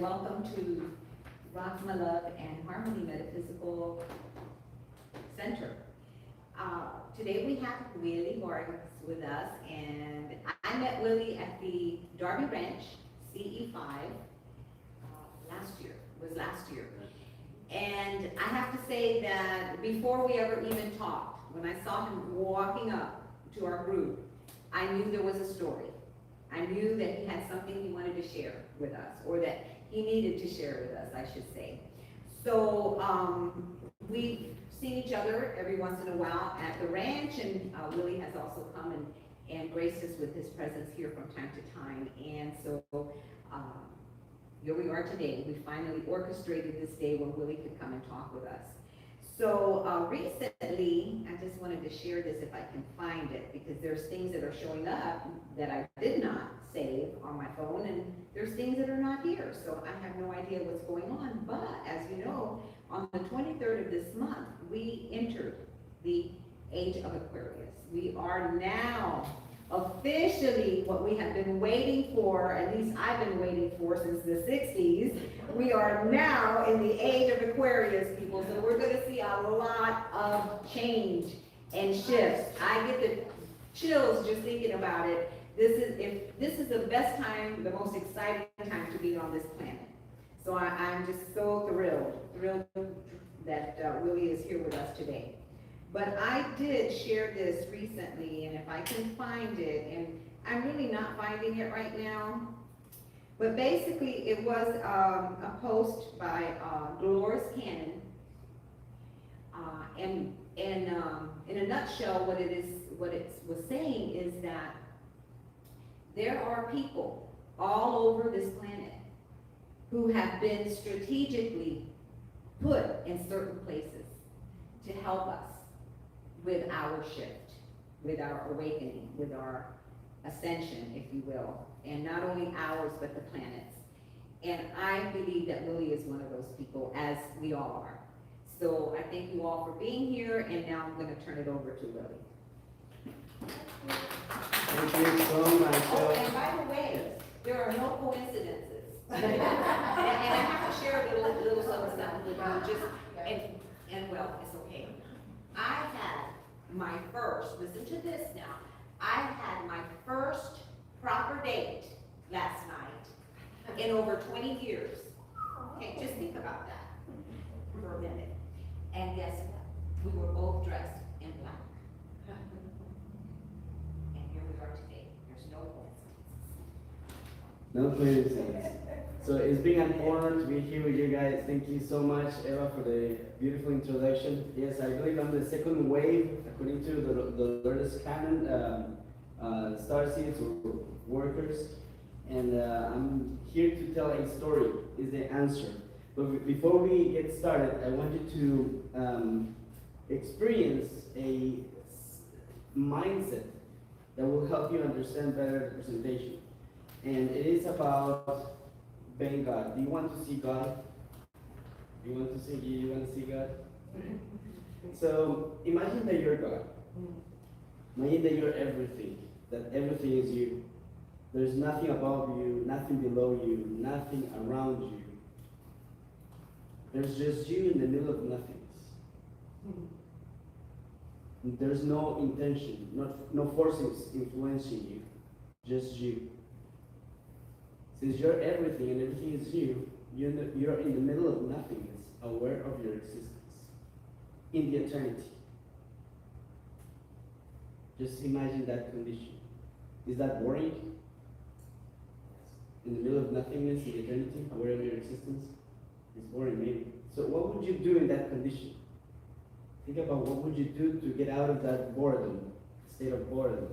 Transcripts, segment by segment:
welcome to Rahma Love and Harmony Metaphysical Center. Today we have Willie Vargas with us, and I met Willie at the Darby Ranch CE5 last year. And I have to say that before we ever even talked, when I saw him walking up to our group, I knew there was a story. I knew that he had something he wanted to share with us, or that he needed to share with us, I should say. So we've seen each other every once in a while at the ranch, and Willie has also come and graced us with his presence here from time to time. And so here we are today. We finally orchestrated this day where Willie could come and talk with us. So recently, I just wanted to share this if I can find it, because there's things that are showing up that I did not save on my phone, and there's things that are not here. So I have no idea what's going on. But as you know, on the 23rd of this month, we entered the age of Aquarius. We are now officially what we have been waiting for, at least I've been waiting for since the 60s. We are now in the age of Aquarius, people, so we're gonna see a lot of change and shifts. I get the chills just thinking about it. This is the best time, the most exciting time to be on this planet. So I'm just so thrilled that Willie is here with us today. But I did share this recently, and if I can find it, and I'm really not finding it right now, but basically it was a post by Dolores Cannon, and in a nutshell, what it was saying is that there are people all over this planet who have been strategically put in certain places to help us with our shift, with our awakening, with our ascension, if you will, and not only ours, but the planet's. And I believe that Willie is one of those people, as we all are. So I thank you all for being here, and now I'm gonna turn it over to Willie. Thank you so much. Oh, and by the way, there are no coincidences. and I have to share a little something with you, just, and well, it's okay. I had my first, listen to this now, I had my first proper date last night in over 20 years. Okay, just think about that for a minute. And guess what? We were both dressed in black. And here we are today. There's no coincidence. No coincidence. So it's been an honor to be here with you guys. Thank you so much, Eva, for the beautiful introduction. Yes, I believe I'm the second wave, according to the Dolores Cannon starseeds or workers. And I'm here to tell a story, is the answer. But before we get started, I want you to experience a mindset that will help you understand better the presentation. And it is about being God. Do you want to see God? Do you want to see God? So imagine that you're God. Imagine that you're everything. That everything is you. There's nothing above you, nothing below you, nothing around you. There's just you in the middle of nothingness. There's no intention, no forces influencing you, just you. Since you're everything and everything is you, you're in the middle of nothingness, aware of your existence, in the eternity. Just imagine that condition. Is that boring? In the middle of nothingness, in eternity, aware of your existence? It's boring, maybe. So what would you do in that condition? Think about what would you do to get out of that boredom, state of boredom.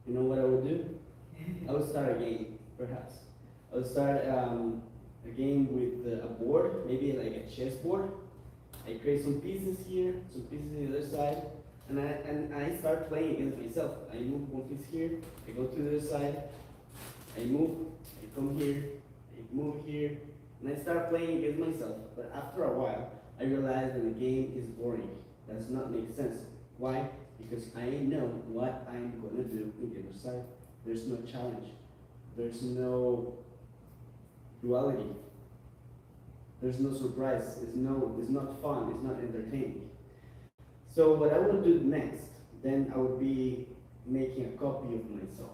You know what I would do? I would start a game, perhaps. I would start a game with a board, maybe like a chess board. I create some pieces here, some pieces on the other side, and I start playing against myself. I move one piece here, I go to the other side, I move, I come here, I move here, and I start playing against myself. But after a while, I realize that the game is boring. Does not make sense. Why? Because I know what I'm going to do on the other side. There's no challenge. There's no duality. There's no surprise. It's not fun. It's not entertaining. So what I will do next, then I would be making a copy of myself.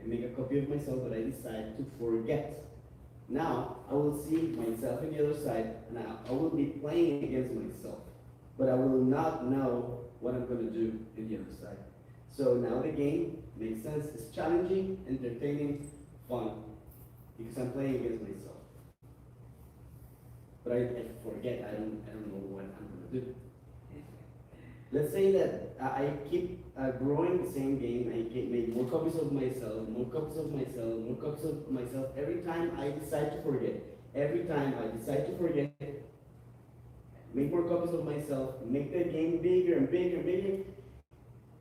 I make a copy of myself, but I decide to forget. Now I will see myself on the other side, and I will be playing against myself, but I will not know what I'm going to do in the other side. So now the game makes sense. It's challenging, entertaining, fun, because I'm playing against myself. But I forget. I don't know what I'm going to do. Let's say that I keep growing the same game. I make more copies of myself, more copies of myself, more copies of myself. Every time I decide to forget, every time I decide to forget, make more copies of myself, make the game bigger and bigger and bigger,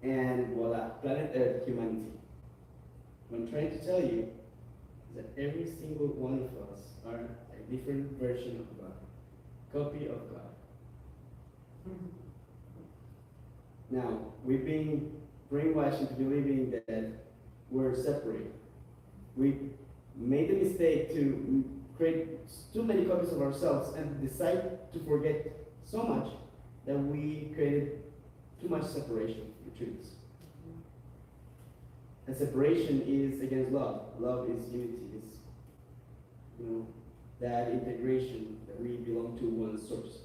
and voila, planet Earth, humanity. What I'm trying to tell you is that every single one of us are a different version of God, copy of God. Now, we've been brainwashed into believing that we're separate. We made the mistake to create too many copies of ourselves and decide to forget so much that we created too much separation between us. And separation is against love. Love is unity. It's, that integration that we belong to one source.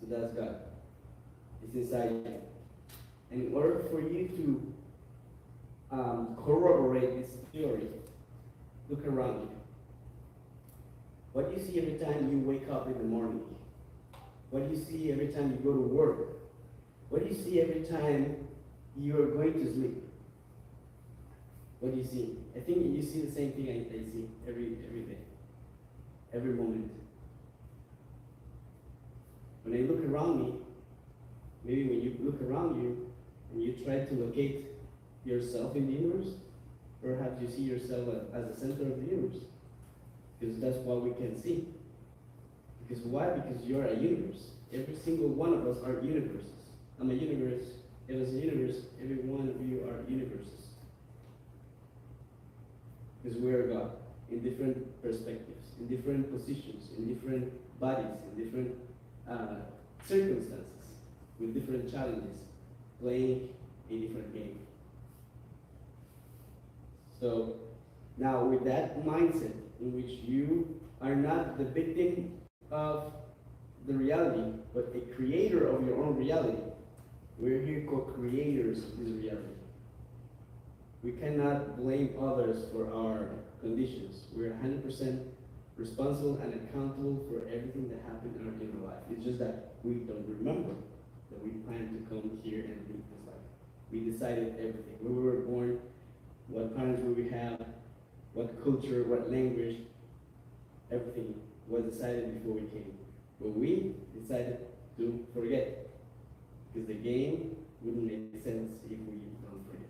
So that's God. It's inside you. And in order for you to corroborate this theory, look around you. What do you see every time you wake up in the morning? What do you see every time you go to work? What do you see every time you are going to sleep? What do you see? I think you see the same thing I see every day, every moment. When I look around me, maybe when you look around you and you try to locate yourself in the universe, perhaps you see yourself as the center of the universe. Because that's what we can see. Because why? Because you're a universe. Every single one of us are universes. I'm a universe. It is a universe. Every one of you are universes. Because we are God in different perspectives, in different positions, in different bodies, in different circumstances, with different challenges, playing a different game. So now with that mindset in which you are not the victim of the reality, but a creator of your own reality, we're here co-creators of this reality. We cannot blame others for our conditions. We're 100% responsible and accountable for everything that happened in our life. It's just that we don't remember that we planned to come here and live this life. We decided everything. Where we were born, what parents we would have, what culture, what language, everything was decided before we came. But we decided to forget, because the game wouldn't make sense if we don't forget.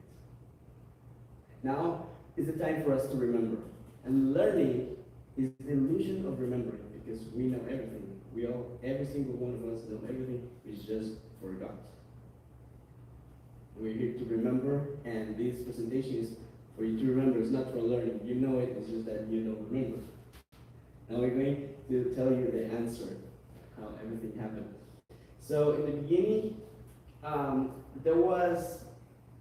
Now is the time for us to remember. And learning is the illusion of remembering, because we know everything. Every single one of us know everything, we just forgot. We're here to remember, and this presentation is for you to remember. It's not for learning. You know it, it's just that you don't remember. Now we're going to tell you the answer, how everything happened. So in the beginning, there was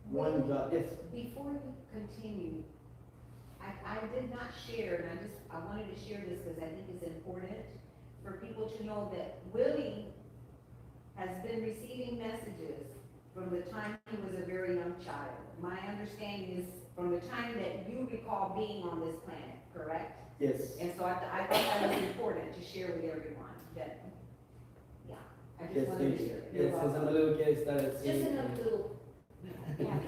one God. Yes? Before you continue, I did not share, and I wanted to share this because I think it's important for people to know that Willie has been receiving messages from the time he was a very young child. My understanding is from the time that you recall being on this planet, correct? Yes. And so I thought that was important to share with everyone, that, yeah, I just Yes, wanted thank to you. share. Yes, since I'm a little kid, I started Just seeing. another little caveat.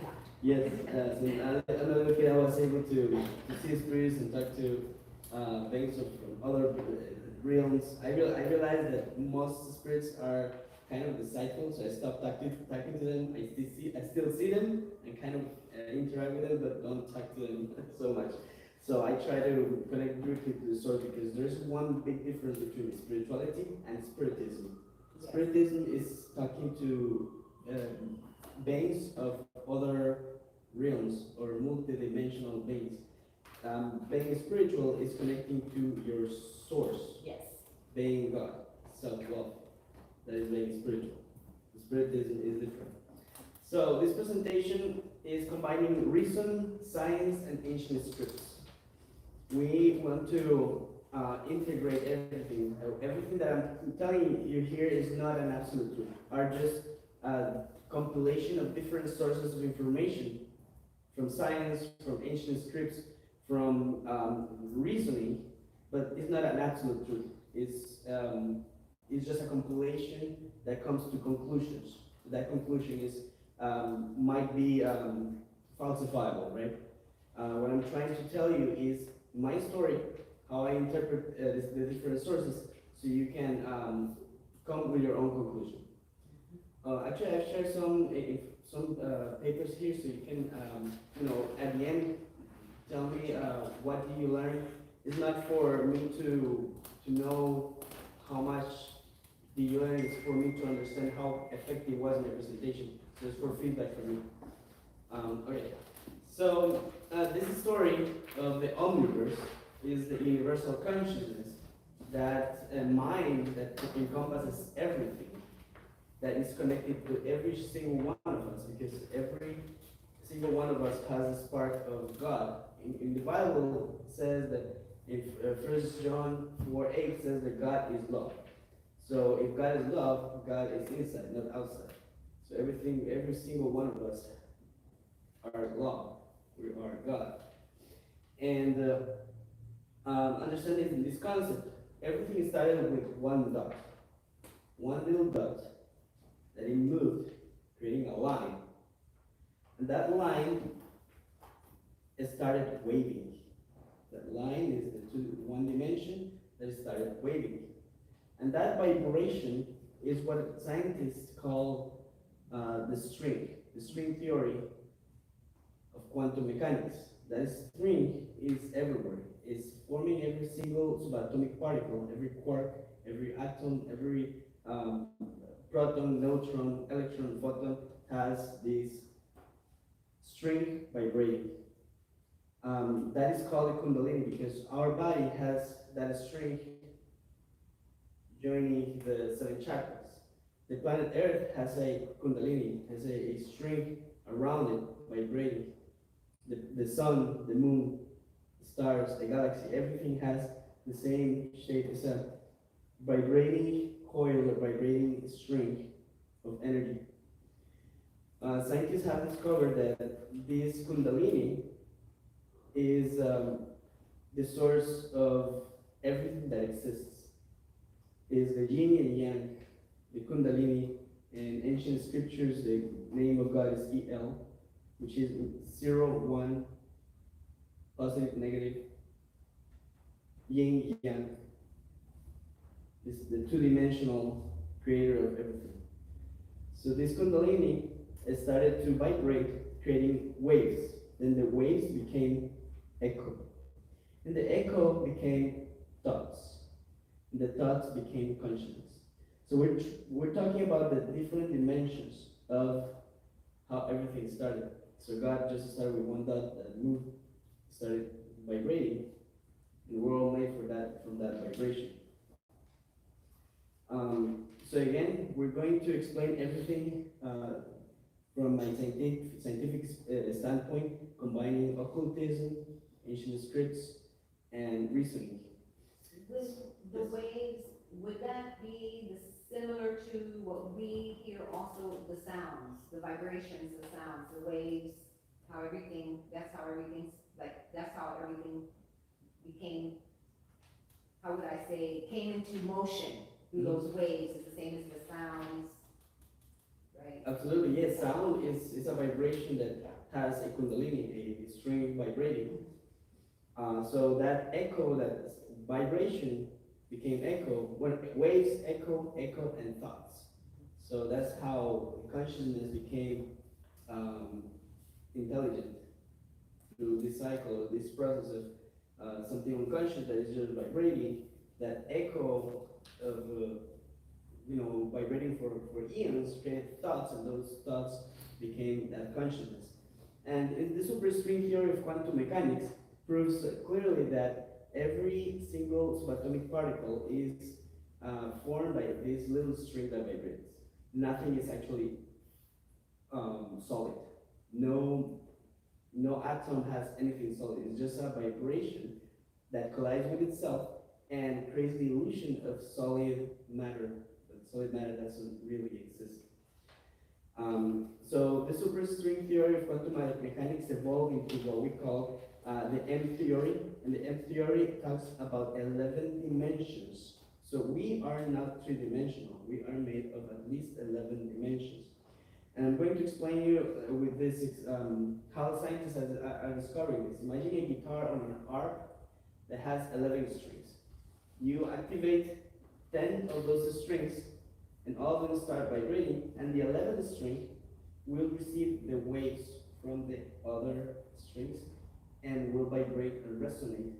Yes, since I'm a little kid, I was able to see spirits and talk to things from other realms. I realized that most spirits are kind of deceitful, so I stopped talking to them. I still see them and kind of interact with them, but don't talk to them so much. So I try to connect directly to the source, because there's one big difference between spirituality and spiritism. Yes. Spiritism is talking to beings of other realms or multidimensional beings. being spiritual is connecting to your source, Yes. being God, self-love. That is being spiritual. The spirit is different. So this presentation is combining reason, science, and ancient scripts. We want to integrate everything. Everything that I'm telling you here is not an absolute truth. Are just a compilation of different sources of information from science, from ancient scripts, from reasoning, but it's not an absolute truth. It's just a compilation that comes to conclusions. That conclusion is might be falsifiable, right? What I'm trying to tell you is my story, how I interpret the different sources, so you can come with your own conclusion. Actually, I've shared some papers here, so you can, at the end, tell me what do you learn. It's not for me to know how much do you learn. It's for me to understand how effective was my presentation. So it's for feedback from me. Okay. So this story of the omniverse is the universal consciousness, that a mind that encompasses everything, that is connected to every single one of us, because every single one of us has a spark of God. In the Bible, it says that if 1 John 4:8 says that God is love. So if God is love, God is inside, not outside. So every single one of us are love. We are God. And understanding this concept, everything started with one dot, one little dot that it moved, creating a line. And that line, it started waving. That line is the one dimension that it started waving. And that vibration is what scientists call the string theory of quantum mechanics. That string is everywhere. It's forming every single subatomic particle, every quark, every atom, every proton, neutron, electron, photon has this string vibrating. That is called a kundalini because our body has that string joining the 7 chakras. The planet Earth has a kundalini, has a string around it vibrating. The sun, the moon, the stars, the galaxy, everything has the same shape. It's a vibrating coil or vibrating string of energy. Scientists have discovered that this kundalini is the source of everything that exists. Is the yin and yang, the kundalini. In ancient scriptures, the name of God is El, which is 0, 1, positive, negative, yin, yang. This is the two-dimensional creator of everything. So this kundalini started to vibrate, creating waves. Then the waves became echo. And the echo became thoughts. And the thoughts became consciousness. So we're talking about the different dimensions of how everything started. So God just started with one dot that moved, started vibrating, and we're all made from that vibration. So again, we're going to explain everything from my scientific standpoint, combining occultism, ancient scripts, and reasoning. With the waves, would that be similar to what we hear also, the sounds, the vibrations, the sounds, the waves, that's how everything became, how would I say, came into motion through those waves. It's the same as the sounds, right? Absolutely, yes. Sound is a vibration that has a kundalini, a string vibrating. So that echo, that vibration became echo, when waves echo, and thoughts. So that's how consciousness became intelligent through this cycle, this process of something unconscious that is just vibrating, that echo of vibrating for eons created thoughts, and those thoughts became that consciousness. And in the superstring theory of quantum mechanics, proves clearly that every single subatomic particle is formed by this little string that vibrates. Nothing is actually solid. No atom has anything solid. It's just a vibration that collides with itself and creates the illusion of solid matter. But solid matter doesn't really exist. So the superstring theory of quantum mechanics evolved into what we call the M theory, and the M theory talks about 11 dimensions. So we are not three-dimensional. We are made of at least 11 dimensions. And I'm going to explain you with this how scientists are discovering this. Imagine a guitar on an arc that has 11 strings. You activate 10 of those strings, and all of them start vibrating, and the 11th string will receive the waves from the other strings and will vibrate and resonate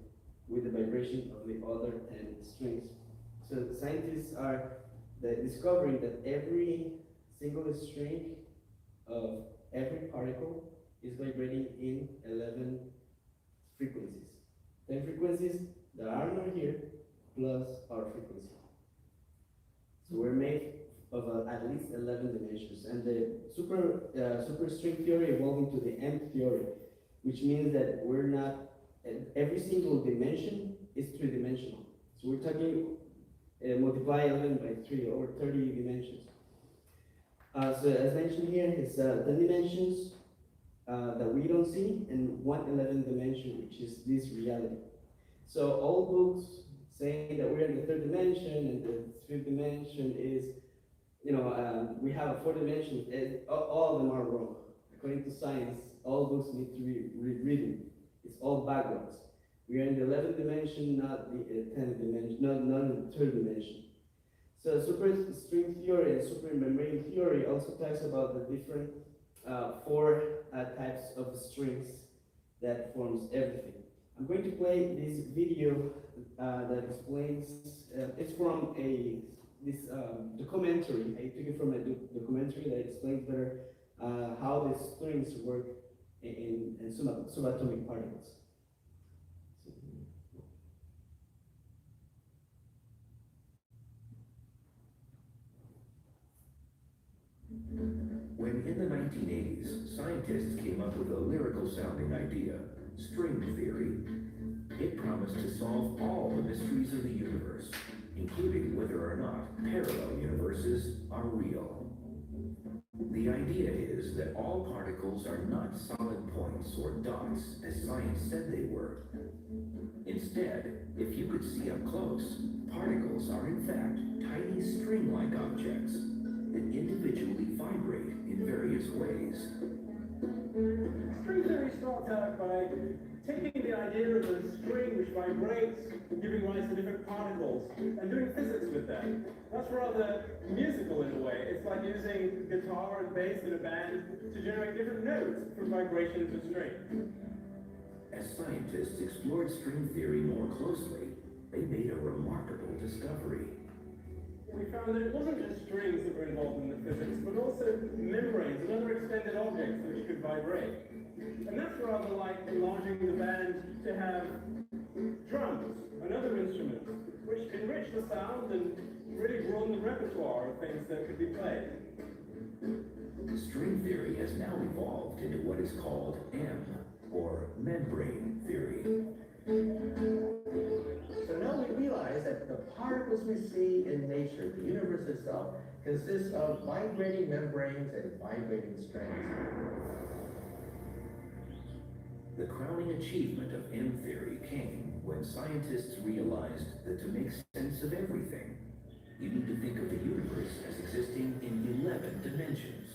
with the vibration of the other 10 strings. So the scientists are discovering that every single string of every particle is vibrating in 11 frequencies. 10 frequencies that are not here, plus our frequency. So we're made of at least 11 dimensions. And the superstring theory evolved into the M theory, which means that we're not, every single dimension is three-dimensional. So we're talking, multiply 11 by 3, or 30 dimensions. So as mentioned here, it's 10 dimensions that we don't see, and 11th dimension, which is this reality. So all books saying that we're in the third dimension, and the fifth dimension is, we have a fourth dimension, all of them are wrong. According to science, all books need to be rereading. It's all backwards. We are in the 11th dimension, not the 10th dimension, not in the third dimension. So superstring theory and supermembrane theory also talks about the different 4 types of strings that forms everything. I'm going to play this video that explains, it's from documentary. I took it from a documentary that explains better how the strings work in subatomic particles. When in the 1980s, scientists came up with a lyrical sounding idea, string theory, it promised to solve all the mysteries of the universe, including whether or not parallel universes are real. The idea is that all particles are not solid points or dots as science said they were. Instead, if you could see up close, particles are in fact tiny string-like objects that individually vibrate in various ways. String theory starts out by taking the idea of a string which vibrates, giving rise to different particles, and doing physics with them. That's rather musical in a way. It's like using guitar and bass in a band to generate different notes from vibration of a string. As scientists explored string theory more closely, they made a remarkable discovery. We found that it wasn't just strings that were involved in the physics, but also membranes and other extended objects which could vibrate. And that's rather like enlarging the band to have drums and other instruments, which enrich the sound and really broaden the repertoire of things that could be played. String theory has now evolved into what is called M, or membrane theory. So now we realize that the particles we see in nature, the universe itself, consists of vibrating membranes and vibrating strings. The crowning achievement of M theory came when scientists realized that to make sense of everything, you need to think of the universe as existing in 11 dimensions.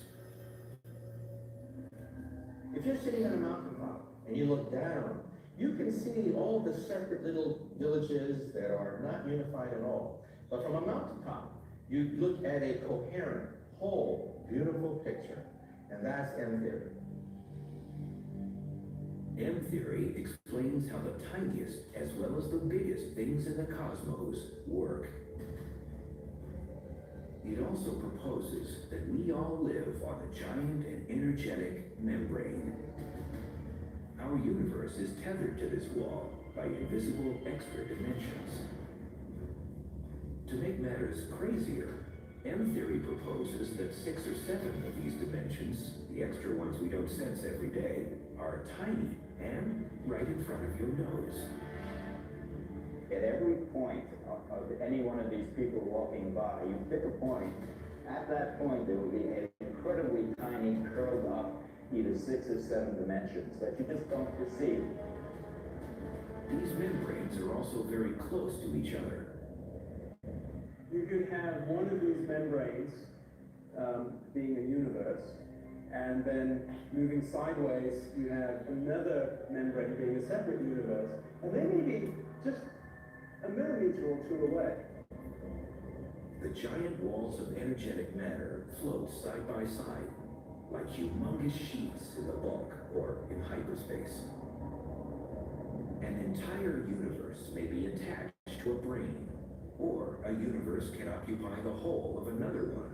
If you're sitting on a mountaintop and you look down, you can see all the separate little villages that are not unified at all. But from a mountaintop, you look at a coherent, whole, beautiful picture. And that's M theory. M theory explains how the tiniest as well as the biggest things in the cosmos work. It also proposes that we all live on a giant and energetic membrane. Our universe is tethered to this wall by invisible extra dimensions. To make matters crazier, M-theory proposes that 6 or 7 of these dimensions, the extra ones we don't sense every day, are tiny and right in front of your nose. At every point of any one of these people walking by, you pick a point. At that point, there will be an incredibly tiny, curled up, either 6 or 7 dimensions that you just don't perceive. These membranes are also very close to each other. You could have one of these membranes being a universe, and then moving sideways, you have another membrane being a separate universe, and they may be just a millimeter or 2 away. The giant walls of energetic matter float side by side, like humongous sheets in the bulk or in hyperspace. An entire universe may be attached to a brain, or a universe can occupy the whole of another one.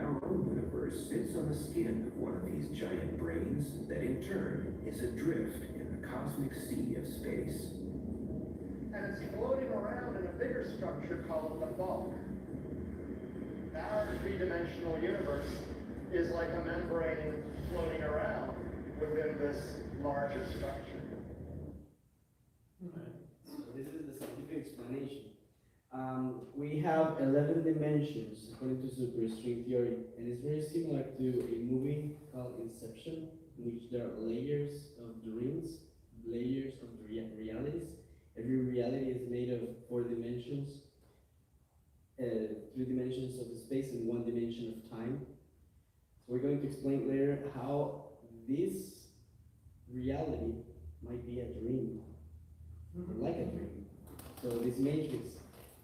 Our own universe sits on the skin of one of these giant brains that in turn is adrift in the cosmic sea of space. And it's floating around in a bigger structure called the bulk. Our three-dimensional universe is like a membrane floating around within this larger structure. So this is the scientific explanation. We have 11 dimensions according to superstring theory, and it's very similar to a movie called Inception, in which there are layers of dreams, layers of realities. Every reality is made of 4 dimensions, 3 dimensions of space and 1 dimension of time. So we're going to explain later how this reality might be a dream, like a dream. So this matrix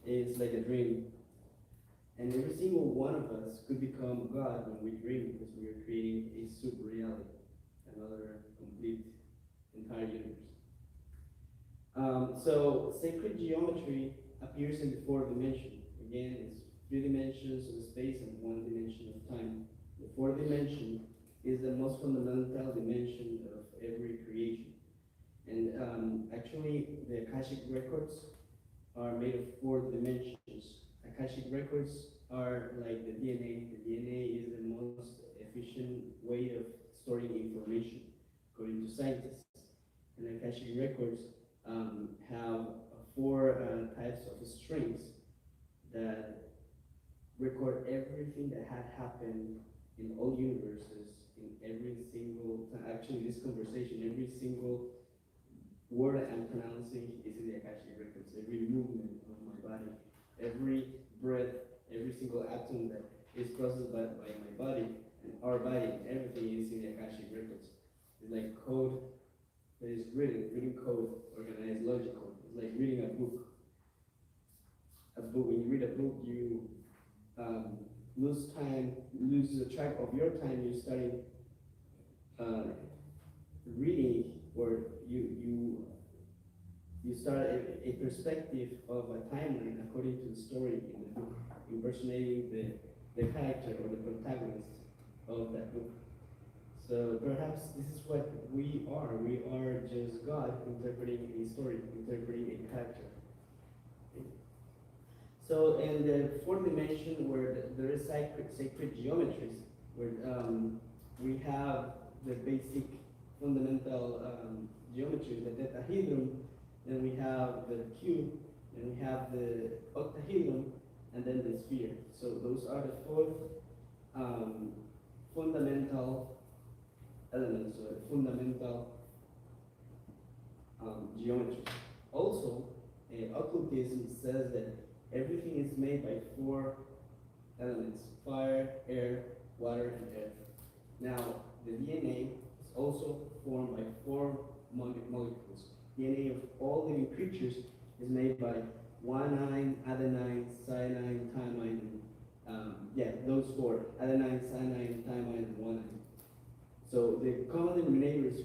is like a dream. And every single one of us could become God when we dream, because we are creating a super reality, another complete, entire universe. So sacred geometry appears in the 4th dimension. Again, it's 3 dimensions of space and 1 dimension of time. The 4th dimension is the most fundamental dimension of every creation. And actually, the Akashic records are made of 4 dimensions. Akashic records are like the DNA. The DNA is the most efficient way of storing information, according to scientists. And Akashic records have 4 types of strings that record everything that had happened in all universes, in every single time. Actually, this conversation, every single word I'm pronouncing is in the Akashic records. Every movement of my body, every breath, every single atom that is processed by my body and our body, everything is in the Akashic records. It's like code that is written code, organized, logical. It's like reading a book. When you read a book, you lose the track of your time. You starting reading, or you start a perspective of a timeline according to the story in the book, impersonating the character or the protagonist of that book. So perhaps this is what we are. We are just God interpreting a story, interpreting a character. So in the 4th dimension, where there is sacred geometries, where we have the basic fundamental geometry, the tetrahedron, then we have the cube, then we have the octahedron, and then the sphere. So those are the 4 fundamental elements, or fundamental geometry. Also, occultism says that everything is made by 4 elements: fire, air, water, and earth. Now, the DNA is also formed by 4 molecules. DNA of all living creatures is made by guanine, adenine, cyanine, thymine, and those 4: adenine, cyanine, thymine, and guanine. So the common denominator is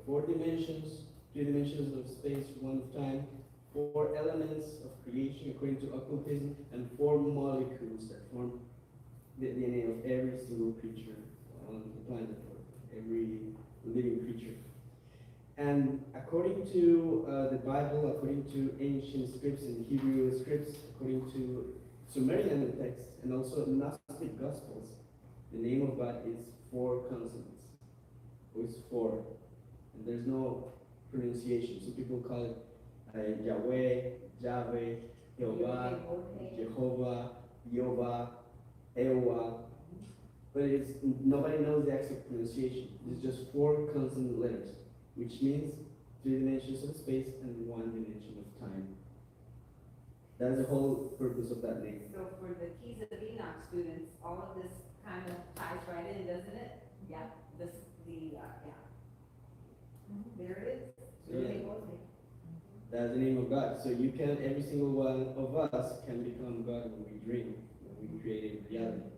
4 dimensions, 3 dimensions of space, 1 of time, 4 elements of creation according to occultism, and 4 molecules that form the DNA of every single creature on the planet, or every living creature. And according to the Bible, according to ancient scripts and Hebrew scripts, according to Sumerian texts, and also Gnostic Gospels, the name of God is 4 consonants. It's 4. And there's no pronunciation. Some people call it Yahweh, Yahweh, Jehovah, Jehovah, Yehovah, Ewa. But nobody knows the exact pronunciation. It's just 4 consonant letters, which means 3 dimensions of space and 1 dimension of time. That's the whole purpose of that name. So for the Keys of Enoch students, all of this kind of ties right in, doesn't it? Yeah. Yeah. There it is. Yeah. That's the name of God. So you can, every single one of us can become God when we dream, when we create a reality.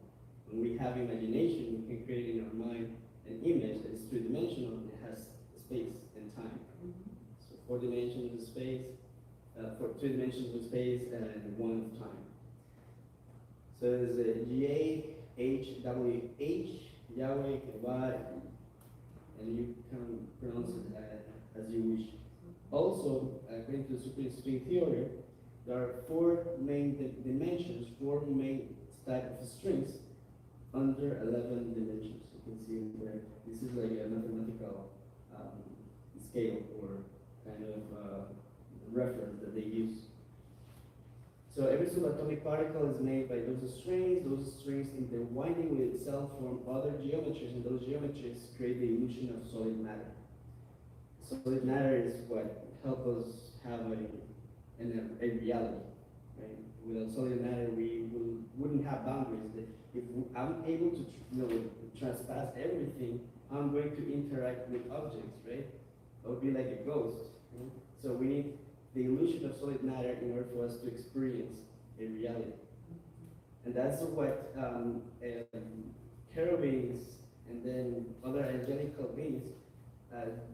When we have imagination, we can create in our mind an image that is 3-dimensional and it has space and time. So 4 dimensions of space, for 3 dimensions of space and 1 of time. So there's Yahweh, Yahweh, Kevad, and you can pronounce it as you wish. Also, according to the string theory, there are 4 main dimensions, 4 main type of strings under 11 dimensions. You can see where this is like a mathematical scale or kind of reference that they use. So every subatomic particle is made by those strings. Those strings intertwining with itself form other geometries, and those geometries create the illusion of solid matter. Solid matter is what helps us have a reality, right? Without solid matter, we wouldn't have boundaries. If I'm able to trespass everything, I'm going to interact with objects, right? I would be like a ghost. Right? So we need the illusion of solid matter in order for us to experience a reality. And that's what cherubims and then other angelical beings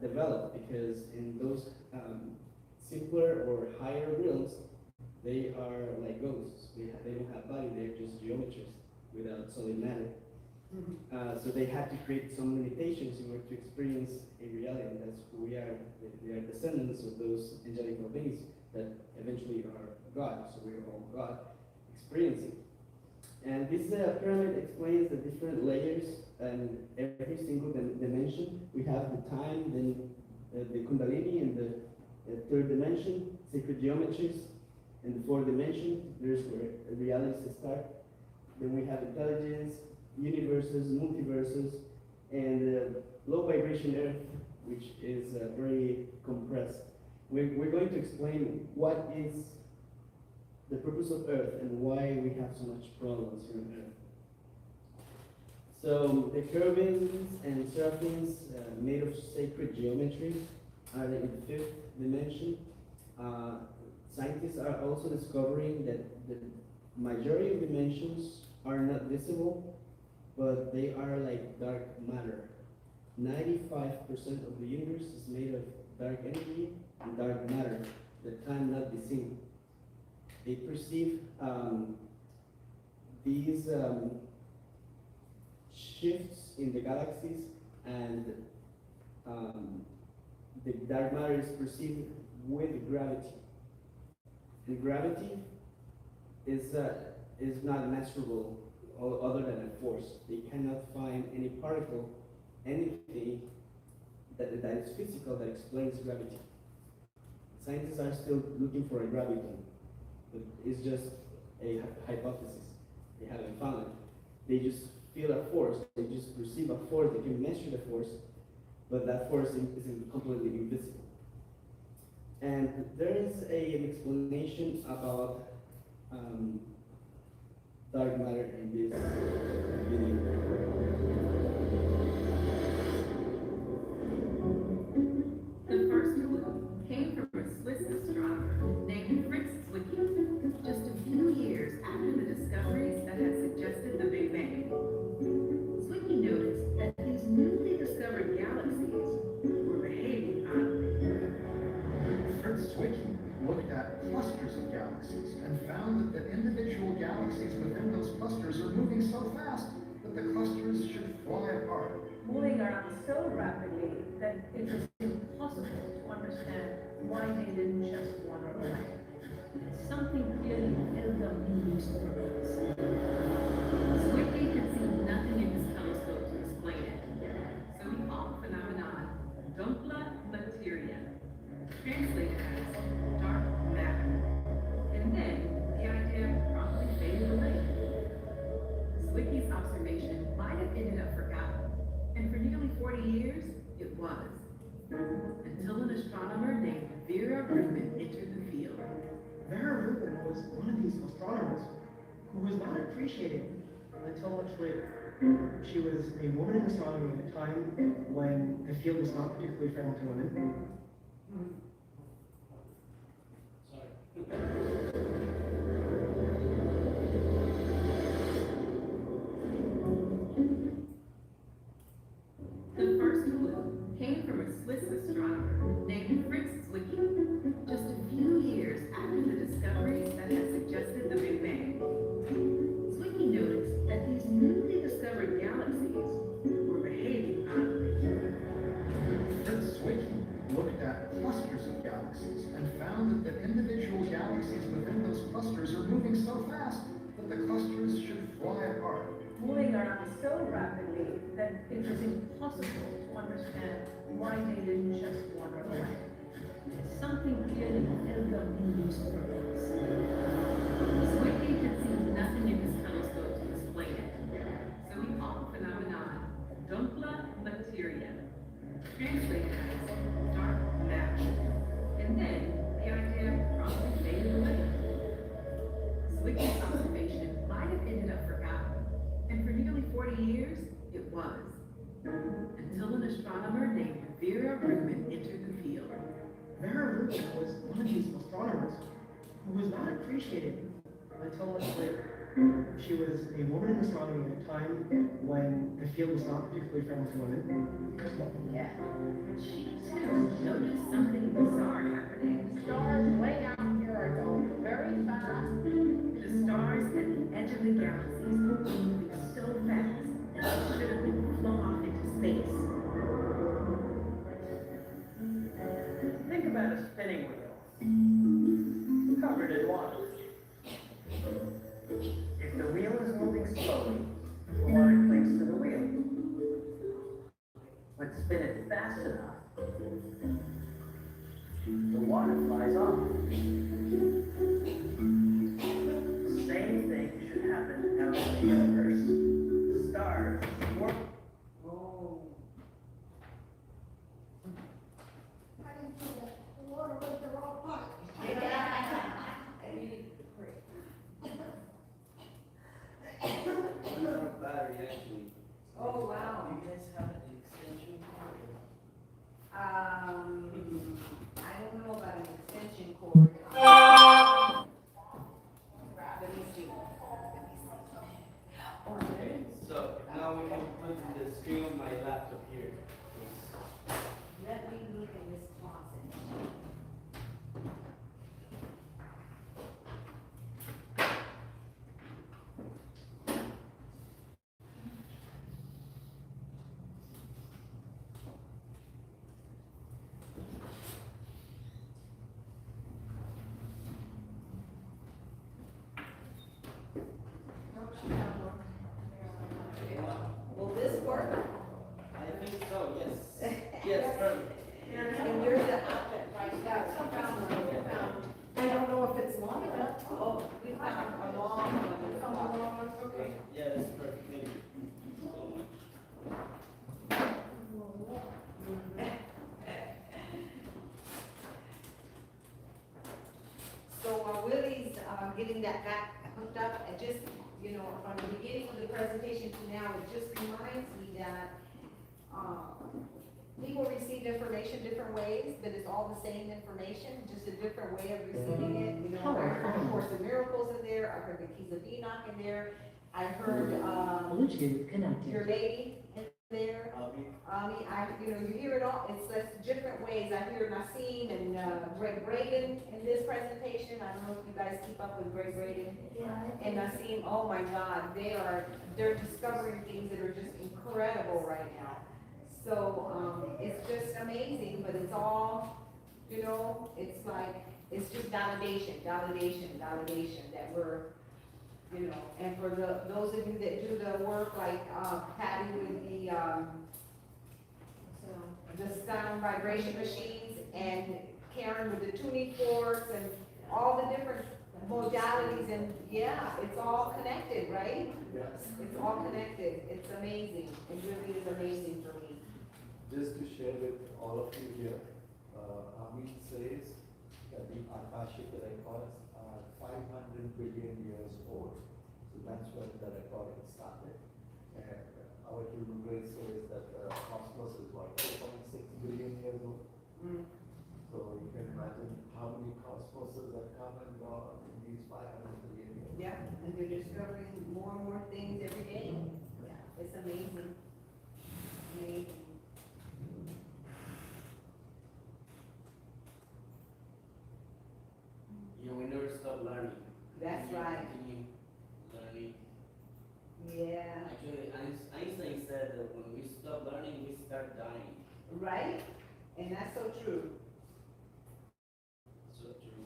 develop, because in those simpler or higher realms, they are like ghosts. They don't have body, they're just geometries without solid matter. So they had to create some limitations in order to experience a reality. That's who we are. We are descendants of those angelical beings that eventually are God. So we are all God experiencing. And this pyramid explains the different layers and every single dimension. We have the time, then the Kundalini, and the 3rd dimension, sacred geometries, and the 4th dimension. There's where realities start. Then we have intelligence, universes, multiverses, and low vibration Earth, which is very compressed. We're going to explain what is the purpose of Earth and why we have so much problems here on Earth. So the cherubims and seraphims made of sacred geometry are in the 5th dimension. Scientists are also discovering that the majority of dimensions are not visible, but they are like dark matter. 95% of the universe is made of dark energy and dark matter that cannot be seen. They perceive these shifts in the galaxies, and the dark matter is perceived with gravity. And gravity is not measurable other than a force. They cannot find any particle, anything that is physical that explains gravity. Scientists are still looking for a graviton, but it's just a hypothesis. They haven't found it. They just feel a force. They just perceive a force. They can measure the force, but that force is completely invisible. And there is an explanation about dark matter in this video. The first clue came from a Swiss astronomer named Fritz Zwicky, just a few years after the discoveries that had suggested the Big Bang. Zwicky noticed that these newly discovered galaxies were behaving oddly. Fritz Zwicky looked at clusters of galaxies and found that the individual galaxies within those clusters are moving so fast that the clusters should fly apart. Moving around so rapidly that it was impossible to understand why they didn't just wander away. Something clearly held them in these orbits. Swiftly could see nothing in his telescope to explain it. So he called the phenomenon dunkla materia, translated as dark matter. And then the idea promptly faded away. Zwicky's observation might have ended up forgotten, and for nearly 40 years, it was. Until an astronomer named Vera Rubin entered the field. Vera Rubin was one of these astronomers who was not appreciated until much later. She was a woman in astronomy at a time when the field was not particularly friendly to women. The first clue came from a Swiss astronomer named Fritz Zwicky, just a few years after the discoveries that had suggested the Big Bang. Zwicky noticed that these newly discovered galaxies were behaving oddly. Fritz Zwicky looked at clusters of galaxies and found that individual galaxies within those clusters are moving so fast that the clusters should fly apart. Moving around so rapidly that it was impossible to understand why they didn't just wander away. Something clearly held them in these orbits. Zwicky could see nothing in his telescope to explain it. So he called the phenomenon dunkla materia, translated as dark matter. And then the idea promptly faded away. Zwicky's observation might have ended up forgotten, and for nearly 40 years, it was. Until an astronomer named Vera Rubin entered the field. Vera Rubin was one of these astronomers who was not appreciated until much later. She was a woman in astronomy at a time when the field was not particularly friendly to women. Yeah. She too noticed something bizarre happening. Stars way out here are going very fast. The stars at the edge of the galaxies were moving so fast that they should have been flown off into space. Think about a spinning wheel, covered in water. If the wheel is moving slowly, the water clings to the wheel. But spin it fast enough, the water flies off. The same thing should happen out in the universe. The stars work. Oh. Battery actually. Oh, wow. Do you guys have an extension cord? I don't know about an extension cord. Let me see. Okay, so now we can put the screen on my laptop here. Let me look in this closet. Will this work? I think so, yes. Yes, perfect. And yours at right now, some found one, we found. I don't know if it's long enough. Oh, we found a long one. Okay. Yeah, that's perfect. Thank you. So while Willie's getting that back hooked up, it just, from the beginning of the presentation to now, it just reminds me that, people receive information different ways, but it's all the same information, just a different way of receiving it. I heard the Course of Miracles in there, I heard the Keys of Enoch in there, I heard, Bluetooth connected. your lady in there. You hear it all, it's just different ways. I hear Nassim and, Greg Braden in this presentation. I don't know if you guys keep up with Greg Braden. And Nassim, oh my God, they're discovering things that are just incredible right now. So, it's just amazing, but it's all, you know, it's like, it's just validation that we're, you know, and for those of you that do the work, like, Patty with the sound vibration machines, and Karen with the tuning forks, and all the different modalities, and yeah, it's all connected, right? Yes. It's all connected, it's amazing, it really is amazing for me. Just to share with all of you here, Amit says that the Akashic records are 500 billion years old. So that's when the recording started. And our human brain says that the cosmos is what, 4.6 billion years old. Mm. So you can imagine how many cosmoses have come and gone in these 500 billion years. Yeah, and they're discovering more and more things every day. Yeah, it's amazing. Amazing. You know, we never stop learning. That's We right. continue learning. Yeah, Actually, Einstein said that when we stop learning, we start dying. right? And that's so true. So true.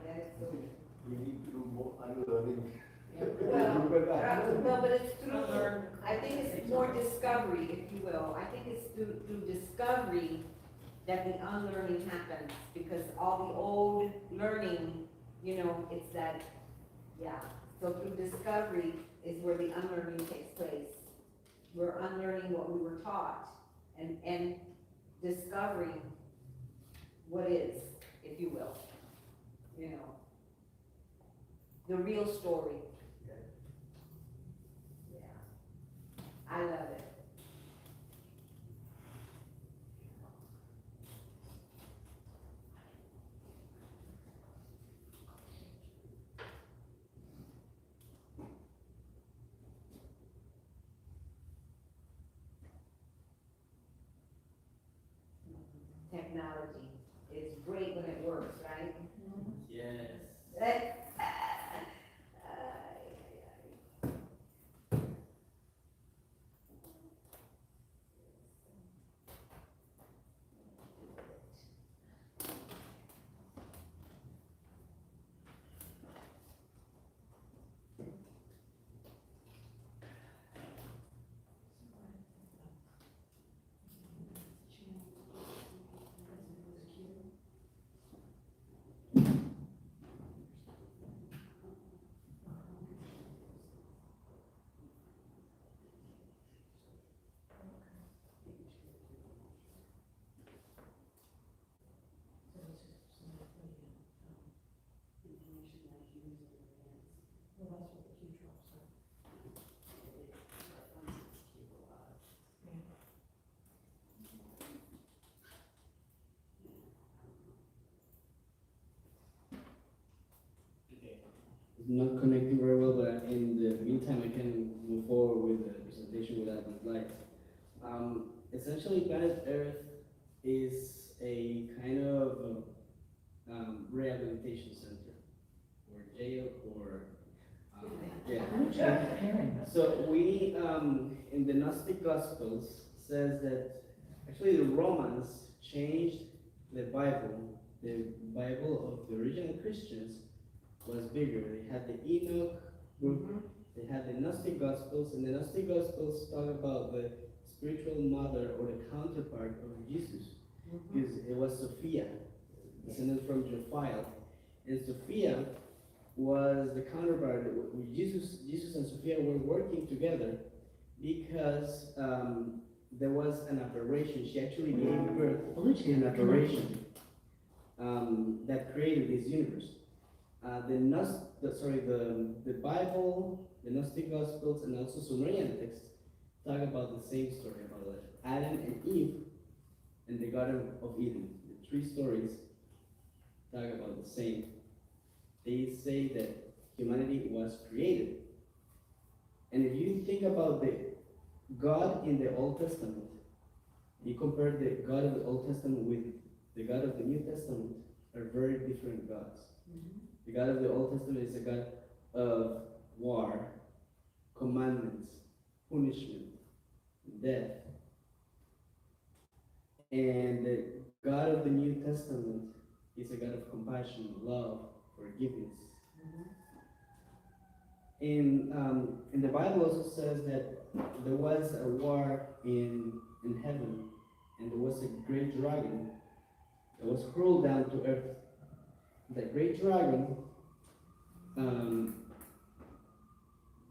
That is so true. We need to do more unlearning. Well, but it's through, I think it's more discovery, if you will. I think it's through discovery that the unlearning happens, because all the old learning, you know, it's that, yeah. So through discovery is where the unlearning takes place. We're unlearning what we were taught and discovering what is, if you will, you know, the real story. Yeah. I love it. Technology is great when it works, right? Yes. It's not connecting very well, but in the meantime, I can move forward with the presentation without the slides. Essentially, planet Earth is a kind of rehabilitation center, or jail, or yeah. So we, in the Gnostic Gospels, says that actually the Romans changed the Bible. The Bible of the original Christians was bigger. They had the Enoch book, they had the Gnostic Gospels, and the Gnostic Gospels talk about the spiritual mother or the counterpart of Jesus, because it was Sophia, descended from Jophiel, and Sophia was the counterpart. Jesus and Sophia were working together because there was an aberration. She actually gave birth to an aberration that created this universe. The Bible, the Gnostic Gospels, and also Sumerian texts talk about the same story about Adam and Eve and the Garden of Eden. The three stories talk about the same. They say that humanity was created. And if you think about the God in the Old Testament, you compare the God of the Old Testament with the God of the New Testament, are very different gods. The God of the Old Testament is a God of war, commandments, punishment, death. And the God of the New Testament is a God of compassion, love, forgiveness. And the Bible also says that there was a war in heaven, and there was a great dragon that was hurled down to earth. The great dragon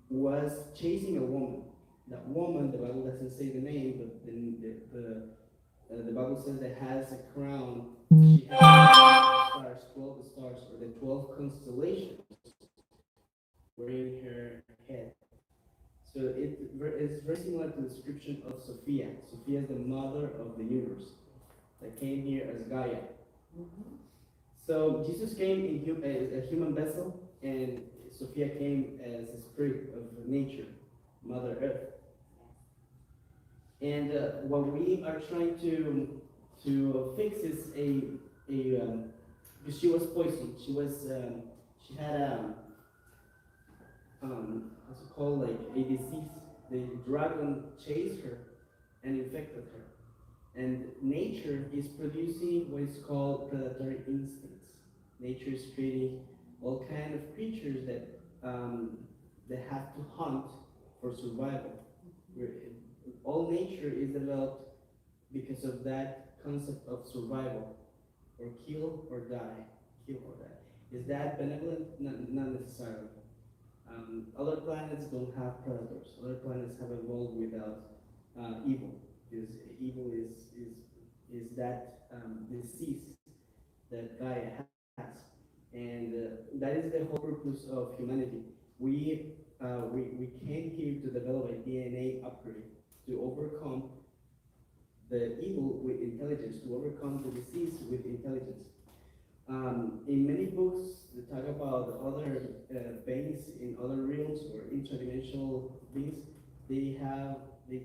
was chasing a woman. That woman, the Bible doesn't say the name, but the Bible says that has a crown. She has 12 stars, or the 12 constellations were in her head. So it's very similar to the description of Sophia. Sophia is the mother of the universe that came here as Gaia. So Jesus came in as a human vessel, and Sophia came as a spirit of nature, Mother Earth. And what we are trying to fix is because she was poisoned. She had what's it called, like a disease. The dragon chased her and infected her. And nature is producing what is called predatory instincts. Nature is creating all kinds of creatures that have to hunt for survival. All nature is developed because of that concept of survival, or kill or die, kill or die. Is that benevolent? Not necessarily. Other planets don't have predators. Other planets have evolved without evil, because evil is that disease that Gaia has, and that is the whole purpose of humanity. We came here to develop a DNA upgrade to overcome the evil with intelligence, to overcome the disease with intelligence. In many books, they talk about other beings in other realms or interdimensional beings. They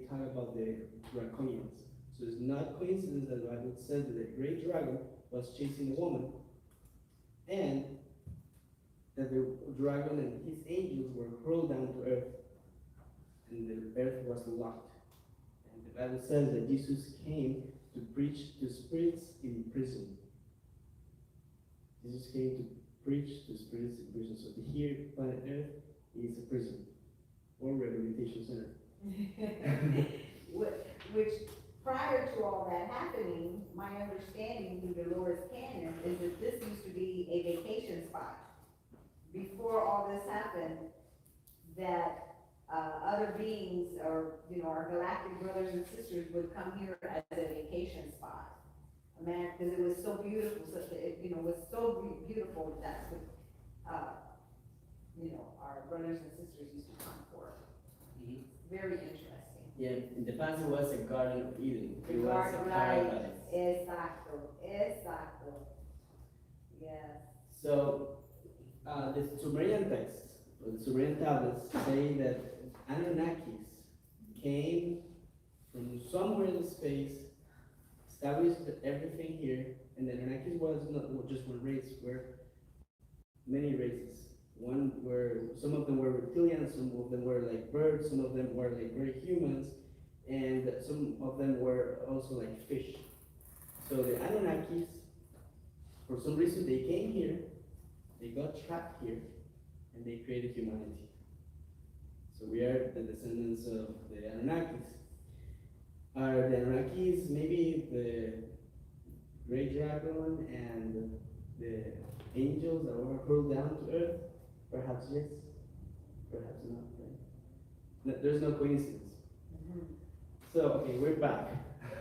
talk about the draconians. So it's not coincidence that the Bible says that the great dragon was chasing a woman, and that the dragon and his angels were hurled down to earth, and the earth was locked. And the Bible says that Jesus came to preach to spirits in prison. Jesus came to preach to spirits in prison. So here, planet Earth is a prison or rehabilitation center. Which, prior to all that happening, my understanding through Dolores Canyon is that this used to be a vacation spot. Before all this happened, that other beings, or our galactic brothers and sisters, would come here as a vacation spot. Man, because it was so beautiful, was so beautiful. That's what our brothers and sisters used to come for. Very interesting. Yeah, in the past it was a Garden of Eden. The It was Garden a of paradise. Exacto. Yes. So the Sumerian texts, or the Sumerian tablets, say that Anunnakis came from somewhere in space, established everything here, and the Anunnakis was not just one race, were many races. Some of them were reptilians, some of them were like birds, some of them were like very humans, and some of them were also like fish. So the Anunnakis, for some reason, they came here, they got trapped here, and they created humanity. So we are the descendants of the Anunnakis. Are the Anunnakis maybe the great dragon and the angels that were hurled down to earth? Perhaps yes, perhaps not, right? No, there's no coincidence. So, okay, we're back.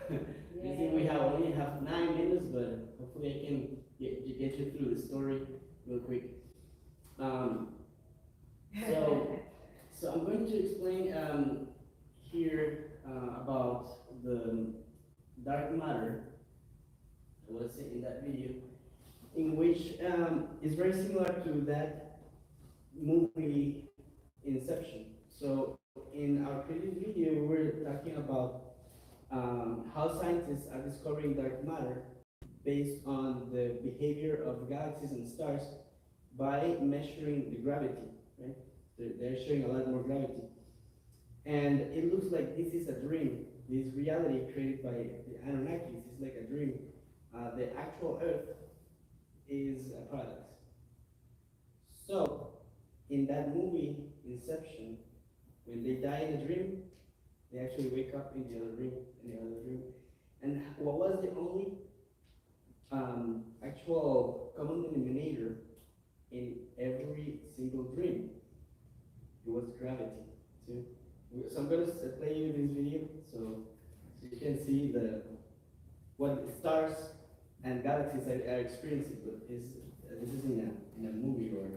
You see, we only have 9 minutes, but hopefully I can get you through the story real quick. So I'm going to explain here about the dark matter, what I said in that video, in which is very similar to that movie Inception. So in our previous video, we were talking about how scientists are discovering dark matter based on the behavior of galaxies and stars by measuring the gravity, right? They're showing a lot more gravity. And it looks like this is a dream this reality created by the Anunnakis is like a dream. The actual Earth is a paradise. So, in that movie, Inception, when they die in a dream, they actually wake up in the other dream, And what was the only actual common denominator in every single dream? It was gravity. Too. So I'm gonna play you this video so you can see what stars and galaxies are experiencing. But this is in a movie or.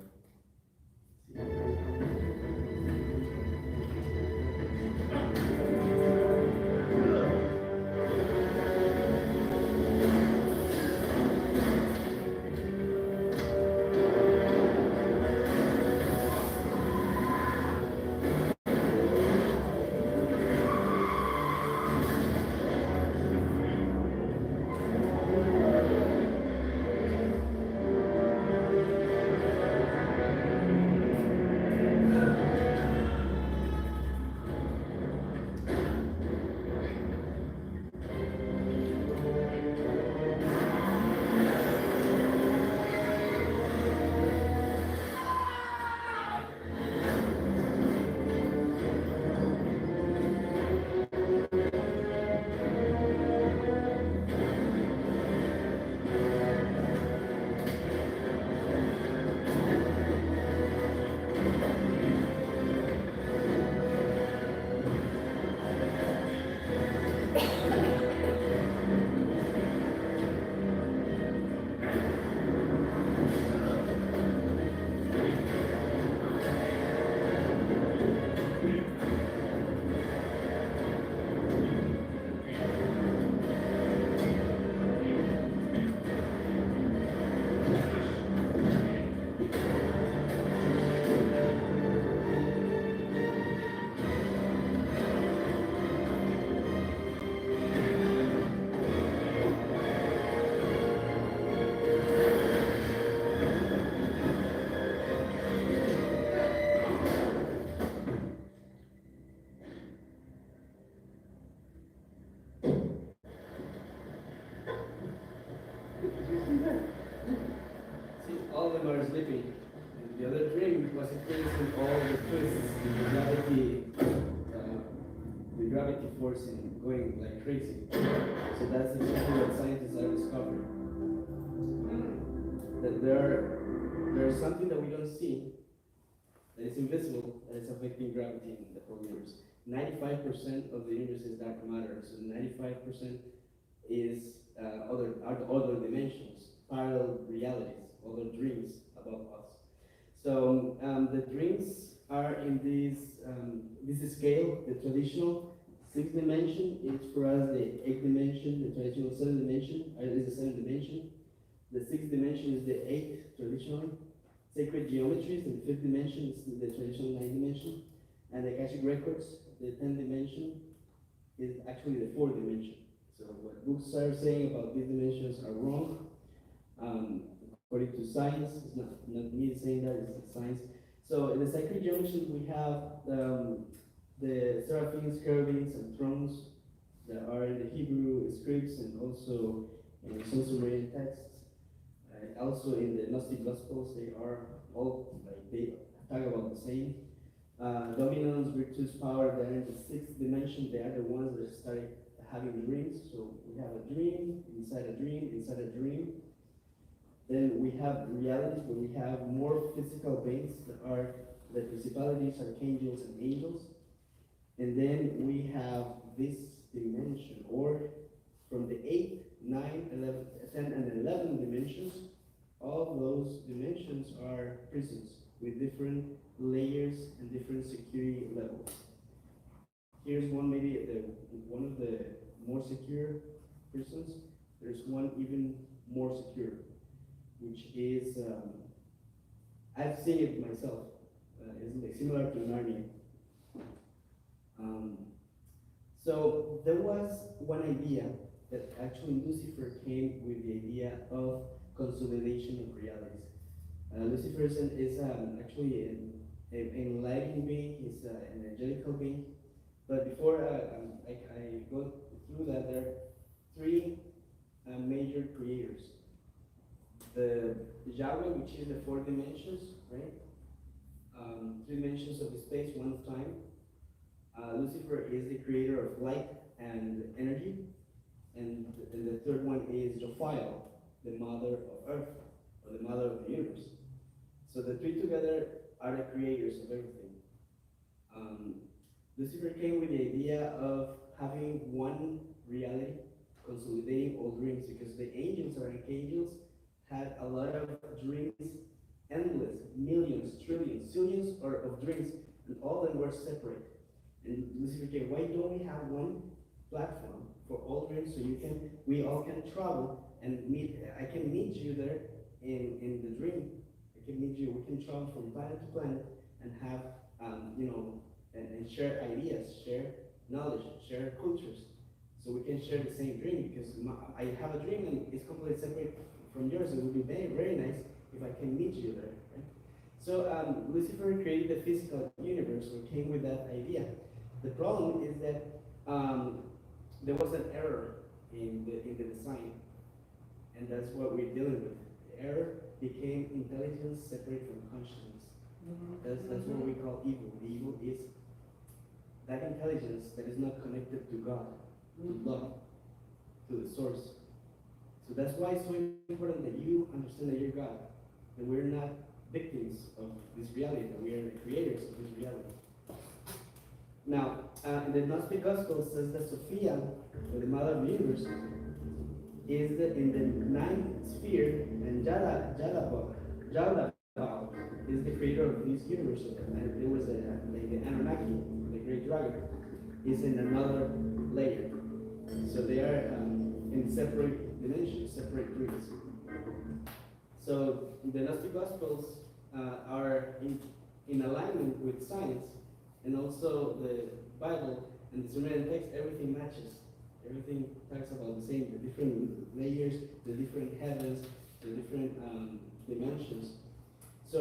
See, all of them are sleeping. And the other dream was experiencing all the twists in the gravity force and going like crazy. So that's exactly what scientists are discovering. That there's something that we don't see, that is invisible, that is affecting gravity in the whole universe. 95% of the universe is dark matter, so 95% is other dimensions, parallel realities, other dreams above us. So the dreams are in this scale. The traditional 6th dimension is for us the 8th dimension. The traditional 7th dimension is the 7th dimension. The 6th dimension is the 8th traditionally. Sacred geometries in the 5th dimension is the traditional 9th dimension. And the Akashic records, the 10th dimension, is actually the 4th dimension. So what books are saying about these dimensions are wrong. According to science, it's not me saying that, it's science. So in the sacred geometries we have the seraphims, cherubims, and thrones that are in the Hebrew scripts and also in some Sumerian texts. Also in the Gnostic Gospels, they are all, like, they talk about the same. Dominance, virtues, power, they're in the 6th dimension. They are the ones that started having dreams. So we have a dream, inside a dream, inside a dream. Then we have realities where we have more physical beings that are the principalities, archangels, and angels. And then we have this dimension, or from the 8th, 9th, 11th, 10th, and 11th dimensions, all those dimensions are prisons with different layers and different security levels. Here's one, maybe one of the more secure prisons. There's one even more secure, which is, I've seen it myself. It's like similar to Narnia. So there was one idea that actually Lucifer came with the idea of consolidation of realities. Lucifer is actually an enlightened being. He's an angelical being, But before I go through that, there are three major creators. The Yahweh, which is the four dimensions, right? 3 dimensions of the space, one of time. Lucifer is the creator of light and energy. And the third one is Jophiel, the mother of earth, or the mother of the universe. So the three together are the creators of everything. Lucifer came with the idea of having one reality, consolidating all dreams, because the angels or archangels had a lot of dreams, endless, millions, trillions, zillions of dreams, and all of them were separate. And Lucifer came, why don't we have one platform for all dreams so we all can travel and meet, I can meet you there in the dream. I can meet you, we can travel from planet to planet and have, and share ideas, share knowledge, share cultures. So we can share the same dream, because I have a dream and it's completely separate from yours. It would be very, very nice if I can meet you there. Right? So Lucifer created the physical universe, or came with that idea. The problem is that there was an error in the design, and that's what we're dealing with. The error became intelligence separate from consciousness. That's what we call evil. The evil is that intelligence that is not connected to God, to love, to the source. So that's why it's so important that you understand that you're God, that we're not victims of this reality, that we are the creators of this reality. Now, the Gnostic Gospel says that Sophia, or the mother of the universe, is in the ninth sphere, and Yaldabaoth is the creator of this universe. And there was like the Anunnaki, the great dragon, is in another layer. So they are in separate dimensions, separate groups. So the Gnostic Gospels are in alignment with science, and also the Bible and the Sumerian text. Everything matches. Everything talks about the same, the different layers, the different heavens, the different dimensions. So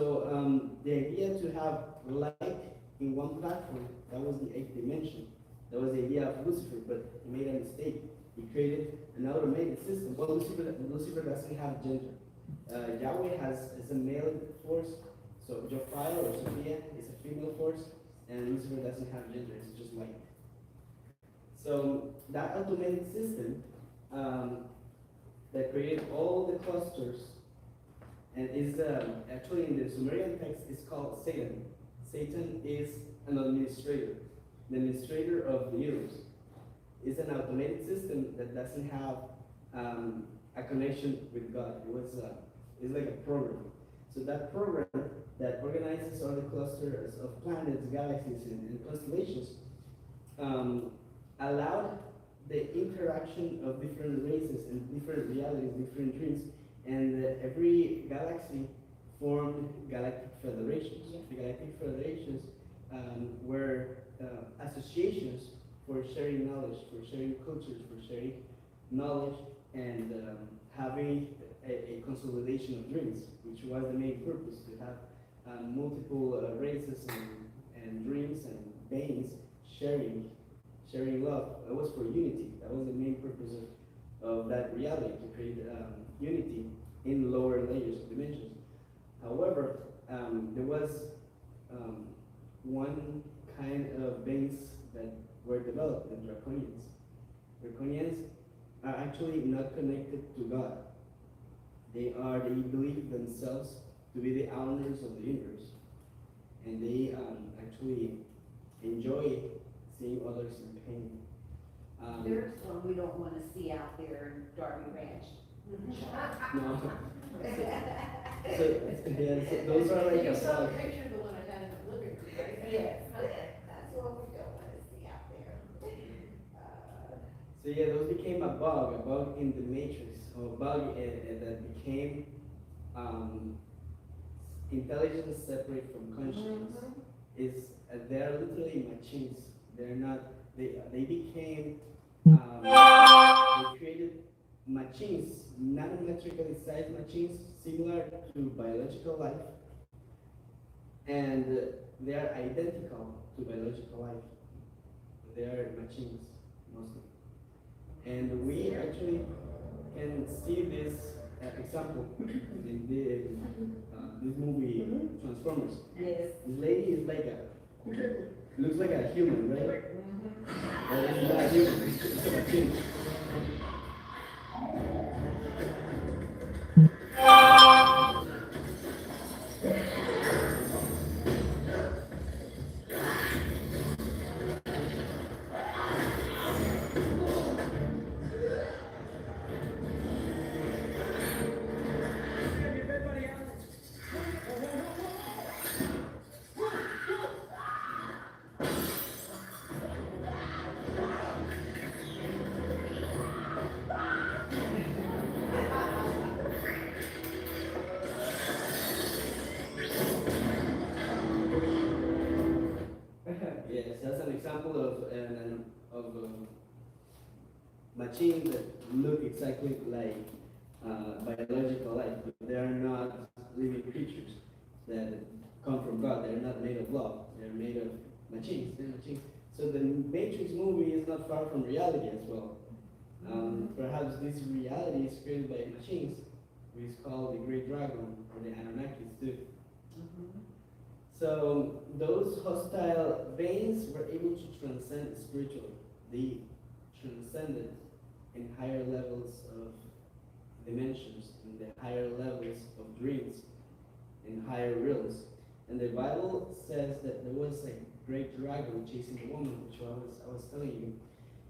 the idea to have light in one platform, that was the 8th dimension. That was the idea of Lucifer, but he made a mistake. He created an automated system. Well, Lucifer doesn't have gender. Yahweh is a male force, so Jophiel or Sophia is a female force, and Lucifer doesn't have gender, it's just light. So that automated system that created all the clusters, and is actually in the Sumerian text is called Satan. Satan is an administrator, the administrator of the universe. It's an automated system that doesn't have a connection with God. It's like a program. So that program that organizes all the clusters of planets, galaxies, and constellations allowed the interaction of different races and different realities, different dreams, and every galaxy formed galactic federations. The galactic federations were associations for sharing knowledge, for sharing cultures, for sharing knowledge, and having a consolidation of dreams, which was the main purpose, to have multiple races and dreams and beings sharing love. That was for unity. That was the main purpose of that reality, to create unity in lower layers of dimensions. However, there was one kind of beings that were developed, the Draconians. Draconians are actually not connected to God. They believe themselves to be the owners of the universe. And they actually enjoy seeing others in pain. There's one we don't want to see out there in Darby Ranch. No. So those are like You saw the bug. picture of the one I had in the living room, right? Yes, that's what we don't want to see out there. So yeah, those became a bug in the matrix, or a bug that became intelligence separate from consciousness. They're literally machines. They're not. They became. They created machines, nanometrically sized machines, similar to biological life, and they are identical to biological life. they are machines mostly. And we actually can see this example in this movie Transformers. Yes. This lady is like looks like a human, right? But it's not a human, it's a machine. Yes, that's an example of machines that look exactly like biological life, but they are not living creatures that come from God. They're not made of love. They're made of machines. They're machines. So the Matrix movie is not far from reality as well. Perhaps this reality is created by machines, which is called the Great Dragon or the Anunnakis too. So those hostile beings were able to transcend spiritually. They transcended in higher levels of dimensions, in the higher levels of dreams, in higher realms. And the Bible says that there was a great dragon chasing a woman, which I was telling you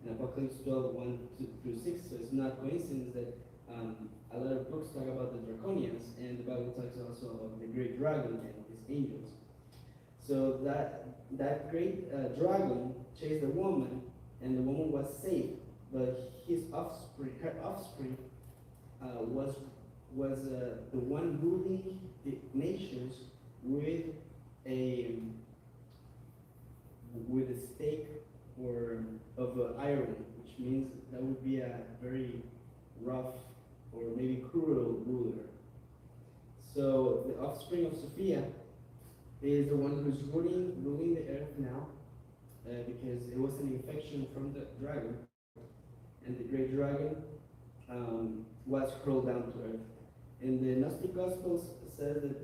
in Apocalypse 12, 1-6. So it's not coincidence that a lot of books talk about the Draconians, and the Bible talks also about the great dragon and his angels. So that great dragon chased the woman, and the woman was saved, but her offspring, was the one ruling the nations with a stake of iron, which means that would be a very rough or maybe cruel ruler. So the offspring of Sophia is the one who's ruling the earth now, because it was an infection from the dragon, and the great dragon was hurled down to earth. And the Gnostic Gospels says that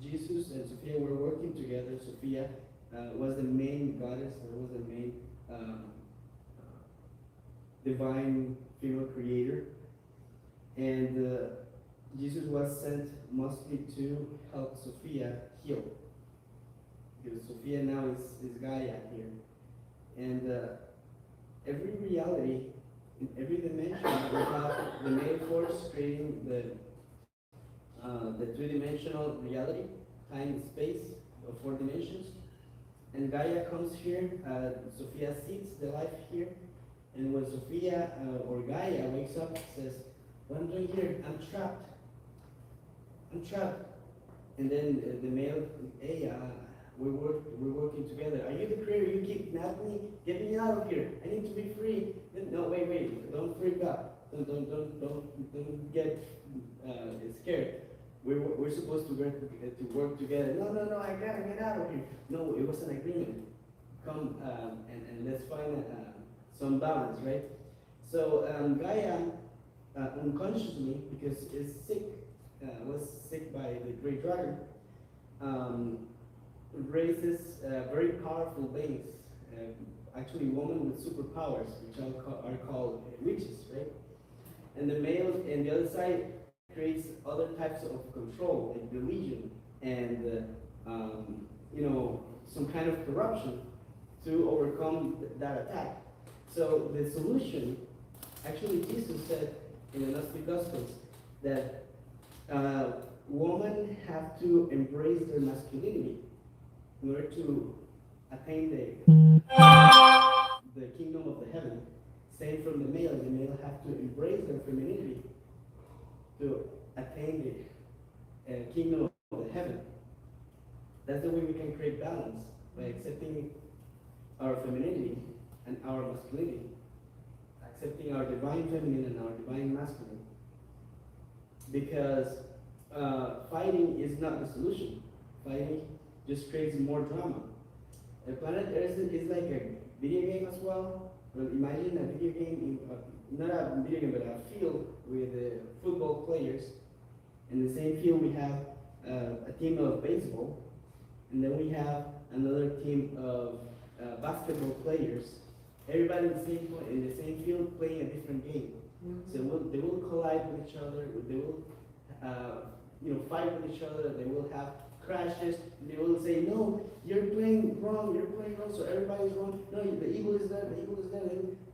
Jesus and Sophia were working together. Sophia was the main goddess, or was the main divine female creator, and Jesus was sent mostly to help Sophia heal, because Sophia now is Gaia here, and every reality, in every dimension, we have the male force creating the three-dimensional reality, time and space of 4 dimensions, and Gaia comes here. Sophia sees the life here, and when Sophia or Gaia wakes up, says, "What I'm doing here? I'm trapped. I'm trapped." And then the male, "Hey, we're working together. Are you the creator? You kidnapped me. Get me out of here. I need to be free." No, wait. Don't freak out. Don't get scared. We're supposed to work together. No, I gotta get out of here. No, it was an agreement. Come and let's find some balance, right? So Gaia, unconsciously, because was sick by the great dragon, raises very powerful beings, actually women with superpowers, which are called witches, right? And the male on the other side creates other types of control, like religion and some kind of corruption to overcome that attack. So the solution, actually Jesus said in the Gnostic Gospels that women have to embrace their masculinity in order to attain the kingdom of the heaven. Same from the male have to embrace their femininity to attain the kingdom of the heaven. That's the way we can create balance, by accepting our femininity and our masculinity, accepting our divine feminine and our divine masculine. Because fighting is not the solution. Fighting just creates more drama. The planet Earth is like a video game as well. Well, imagine a video game, not a video game, but a field with football players. In the same field, we have a team of baseball, and then we have another team of basketball players. Everybody in the same field playing a different game. So they will collide with each other. They will, fight with each other. They will have crashes. They will say, "No, you're playing wrong. You're playing wrong." So everybody's wrong. No, the eagle is there. The eagle is there.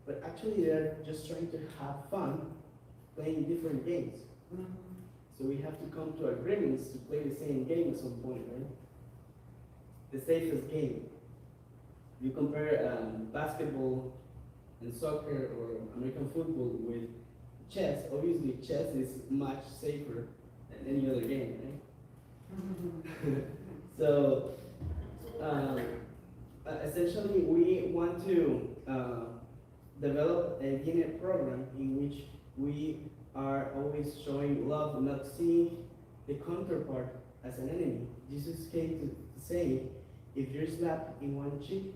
But actually, they're just trying to have fun playing different games. So we have to come to agreements to play the same game at some point, right? The safest game. You compare basketball and soccer or American football with chess. Obviously, chess is much safer than any other game, right? So, essentially, we want to develop a unit program in which we are always showing love, not seeing the counterpart as an enemy. Jesus came to say, if you're slapped in one cheek,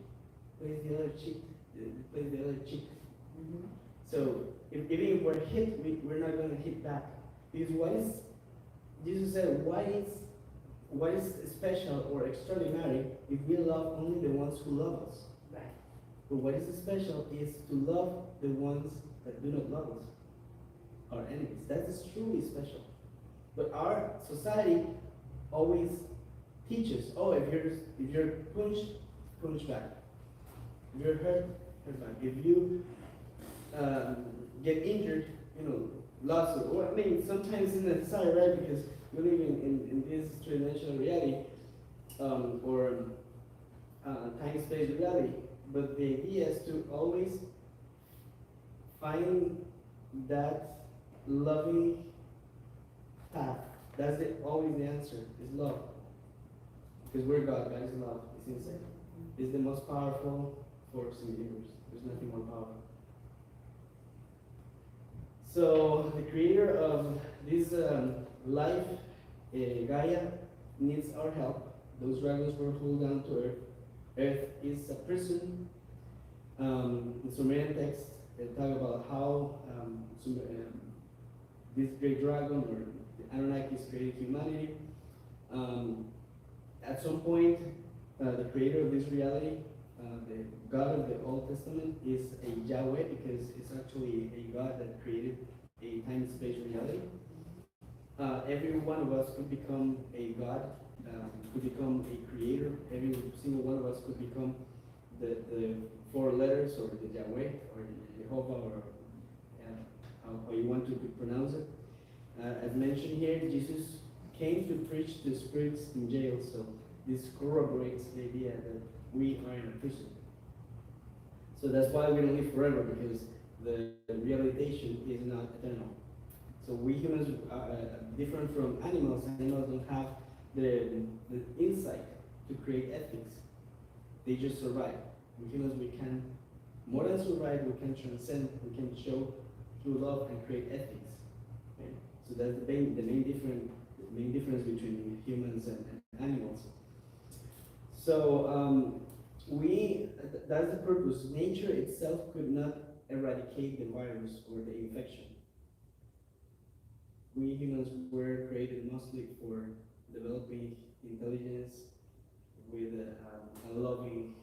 place the other cheek. So even if we're hit, we're not going to hit back. Because Jesus said, what is special or extraordinary if we love only the ones who love us? Right. But what is special is to love the ones that do not love us, our enemies. That is truly special. But our society always teaches, if you're punched, punch back. If you're hurt, hurt back. If you get injured, lawsuit. Or I mean, sometimes it's necessary, right? Because we live in this three-dimensional reality, or time-space reality. But the idea is to always find that loving path. That's always the answer, is love. Because we're God is love. It's insane. It's the most powerful force in the universe. There's nothing more powerful. So the creator of this life, Gaia, needs our help. Those dragons were pulled down to earth. Earth is a prison. In Sumerian text, they talk about how this great dragon, or the Anunnakis, created humanity. At some point, the creator of this reality, the God of the Old Testament, is a Yahweh, because it's actually a God that created a time-space reality. Every one of us could become a God, could become a creator. Every single one of us could become the four letters, or the Yahweh, or Jehovah, or how you want to pronounce it. As mentioned here, Jesus came to preach to spirits in jail, so this corroborates the idea that we are in a prison. So that's why we don't live forever, because the realization is not eternal. So we humans are different from animals. Animals don't have the insight to create ethics. They just survive. We humans, we can, more than survive, we can transcend, we can show true love and create ethics. Okay? So that's the main difference between humans and animals. So that's the purpose. Nature itself could not eradicate the virus or the infection. We humans were created mostly for developing intelligence with a loving.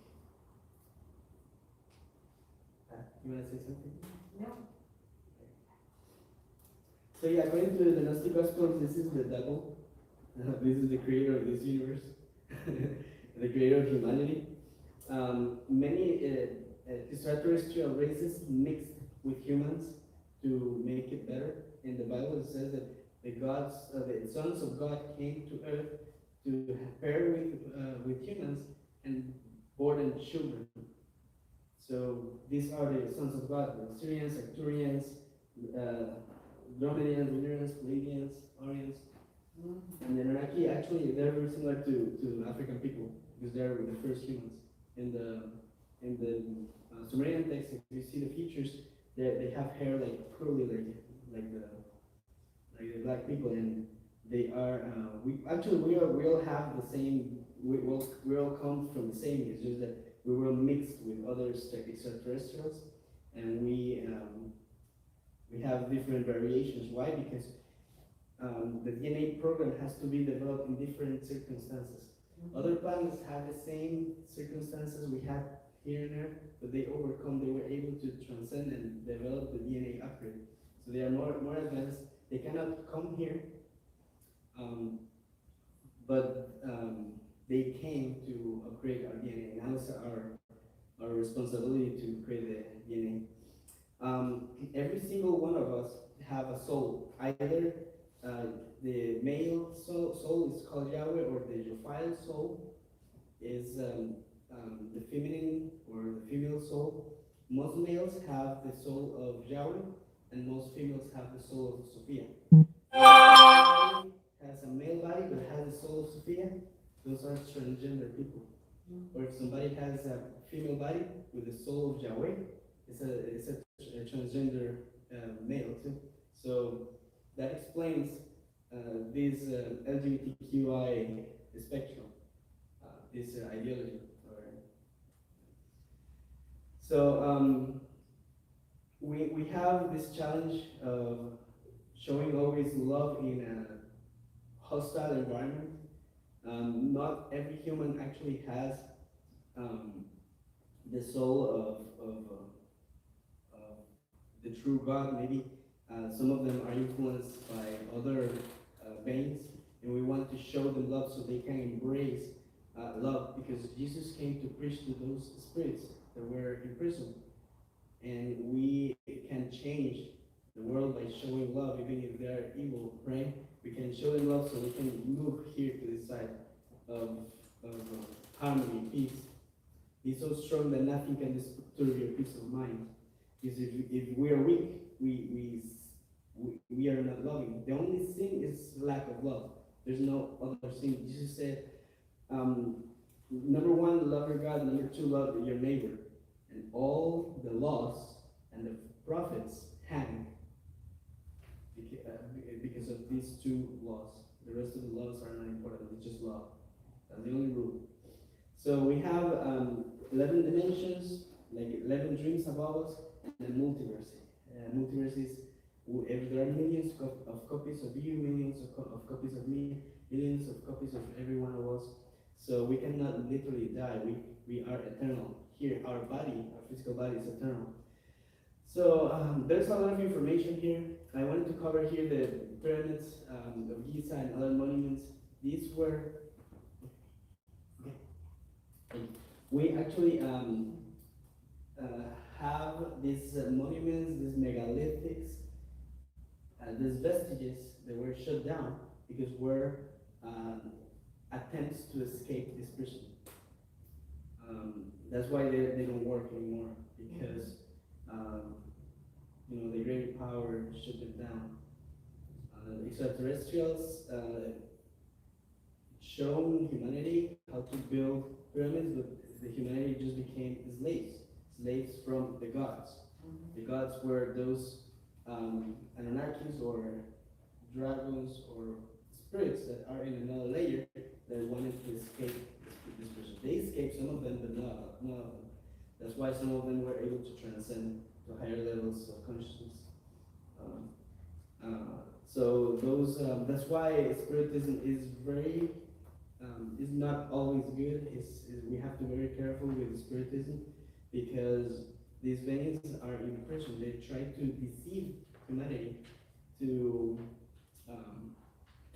You want to say something? No. So yeah, according to the Gnostic Gospels, this is the devil. This is the creator of this universe, the creator of humanity. Many extraterrestrial races mixed with humans to make it better. In the Bible, it says that the sons of God came to earth to pair with humans and bore them children. So these are the sons of God: the Syrians, Arcturians, Dromedians, Illyrians, Pleiadians, Aryans. And the Anunnaki, actually, they're very similar to African people, because they're the first humans. In the Sumerian text, if you see the features, they have hair like curly, like the black people, and they are. We all have the same. We all come from the same. It's just that we were mixed with other extraterrestrials, and we have different variations. Why? Because the DNA program has to be developed in different circumstances. Other planets have the same circumstances we have here and there, but they were able to transcend and develop the DNA upgrade. So they are more advanced. They cannot come here, but they came to upgrade our DNA. Now it's our responsibility to create the DNA. Every single one of us have a soul. Either the male soul is called Yahweh, or the Raphael soul is the feminine or the female soul. Most males have the soul of Yahweh, and most females have the soul of Sophia. Somebody has a male body but has the soul of Sophia, those are transgender people. Or if somebody has a female body with the soul of Yahweh, it's a transgender male too. So that explains this LGBTQI spectrum, this ideology. So we have this challenge of showing always love in a hostile environment. Not every human actually has the soul of the true God. Maybe some of them are influenced by other beings, and we want to show them love so they can embrace love, because Jesus came to preach to those spirits that were in prison. And we can change the world by showing love, even if they are evil, right? We can show them love so they can move here to this side of harmony, peace. Be so strong that nothing can disturb your peace of mind. Because if we are weak, we are not loving. The only sin is lack of love. There's no other sin. Jesus said, number one, love your God. Number two, love your neighbor. And all the laws and the prophets hang because of these two laws. The rest of the laws are not important. It's just love. That's the only rule. So we have 11 dimensions, like 11 dreams above us, and a multiverse. Multiverse is if there are millions of copies of you, millions of copies of me, millions of copies of every one of us. So we cannot literally die. We are eternal. Here, our body, our physical body is eternal. So there's a lot of information here. I wanted to cover here the pyramids of Giza and other monuments. These were, we actually have these monuments, these megalithics, these vestiges that were shut down because were attempts to escape this prison. That's why they don't work anymore, because the great power shut them down. Extraterrestrials shown humanity how to build pyramids, but the humanity just became slaves from the gods. The gods were those Anunnakis or dragons or spirits that are in another layer that wanted to escape this prison. They escaped, some of them, but none of them. That's why some of them were able to transcend to higher levels of consciousness. So those, that's why spiritism is very, is not always good. We have to be very careful with spiritism, because these beings are in prison. They try to deceive humanity to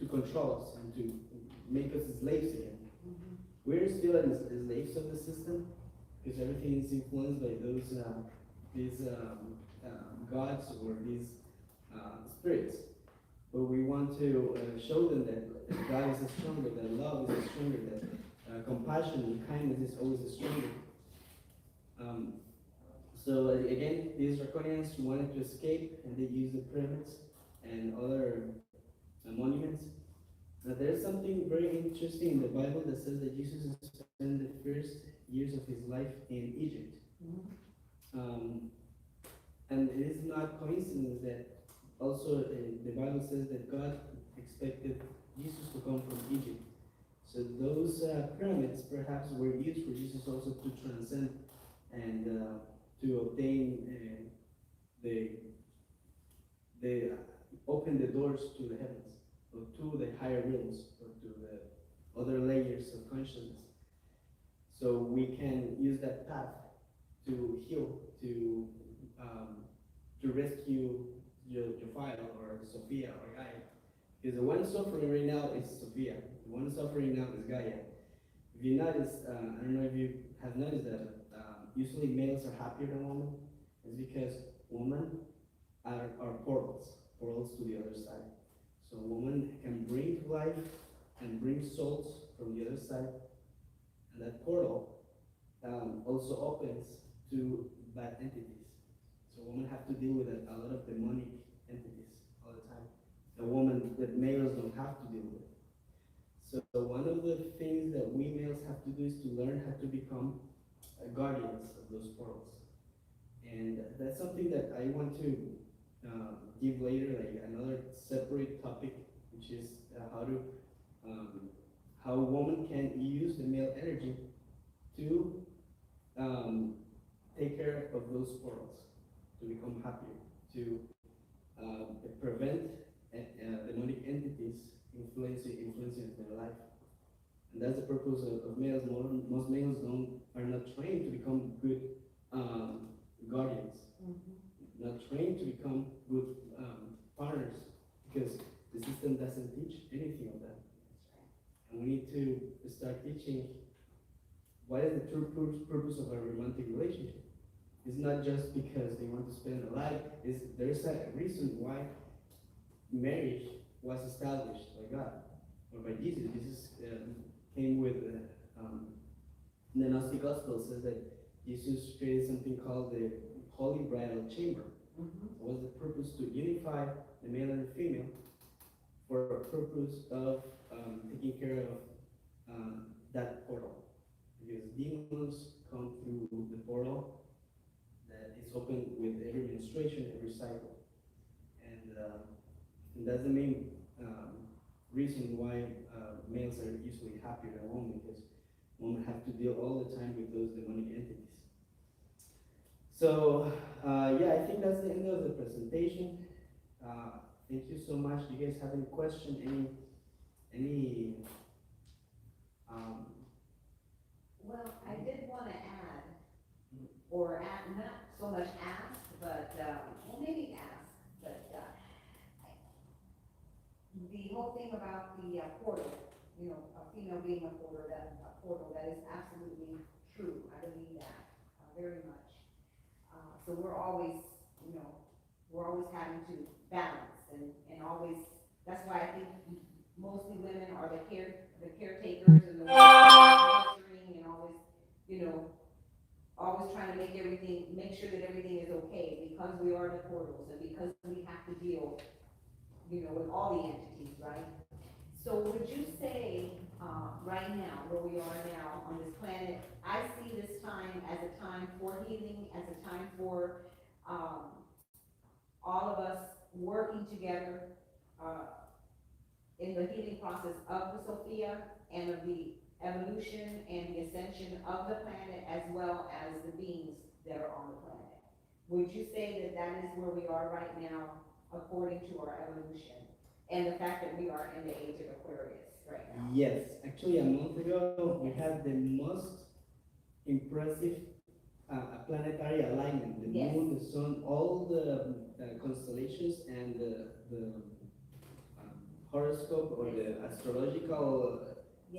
control us and to make us slaves again. We're still slaves of the system, because everything is influenced by these gods or these spirits. But we want to show them that God is stronger, that love is stronger, that compassion and kindness is always stronger. So again, these draconians wanted to escape, and they used the pyramids and other monuments. Now there's something very interesting in the Bible that says that Jesus spent the first years of his life in Egypt. And it is not coincidence that also the Bible says that God expected Jesus to come from Egypt. So those pyramids perhaps were used for Jesus also to transcend and to obtain the open the doors to the heavens, or to the higher realms, or to the other layers of consciousness. So we can use that path to heal, to rescue Jophiel or Sophia or Gaia. Because the one suffering right now is Sophia. The one suffering now is Gaia. If you notice, I don't know if you have noticed that usually males are happier than women. It's because women are portals to the other side. So a woman can bring life and bring souls from the other side, and that portal also opens to bad entities. So women have to deal with a lot of demonic entities all the time. A woman that males don't have to deal with. So one of the things that we males have to do is to learn how to become guardians of those portals. And that's something that I want to give later, like another separate topic, which is how a woman can use the male energy to take care of those portals, to become happier, to prevent demonic entities influencing their life. And that's the purpose of males. Most males are not trained to become good guardians, not trained to become good partners, because the system doesn't teach anything of that. And we need to start teaching what is the true purpose of a romantic relationship. It's not just because they want to spend a life. There's a reason why marriage was established by God or by Jesus. Jesus came with the Gnostic Gospel says that Jesus created something called the Holy Bridal Chamber. It was the purpose to unify the male and the female for a purpose of taking care of that portal. Because demons come through the portal that is open with every menstruation, every cycle. And that's the main reason why males are usually happier than women, because women have to deal all the time with those demonic entities. So, yeah, I think that's the end of the presentation. Thank you so much. Do you guys have any question? Well, I did want to add, not so much ask, but, well, maybe ask, but, the whole thing about the portal, a female being a portal, that is absolutely true. I believe that very much. So we're always having to balance and always, that's why I think mostly women are the caretakers and the ones nurturing and always, always trying to make sure that everything is okay, because we are the portals and because we have to deal, with all the entities, right? So would you say, right now, where we are now on this planet, I see this time as a time for healing, as a time for all of us working together in the healing process of the Sophia and of the evolution and the ascension of the planet, as well as the beings that are on the planet. Would you say that is where we are right now, according to our evolution, and the fact that we are in the age of Aquarius right now? Yes, actually a month ago we had the most impressive planetary alignment. The moon, the sun, all the constellations and the horoscope or the astrological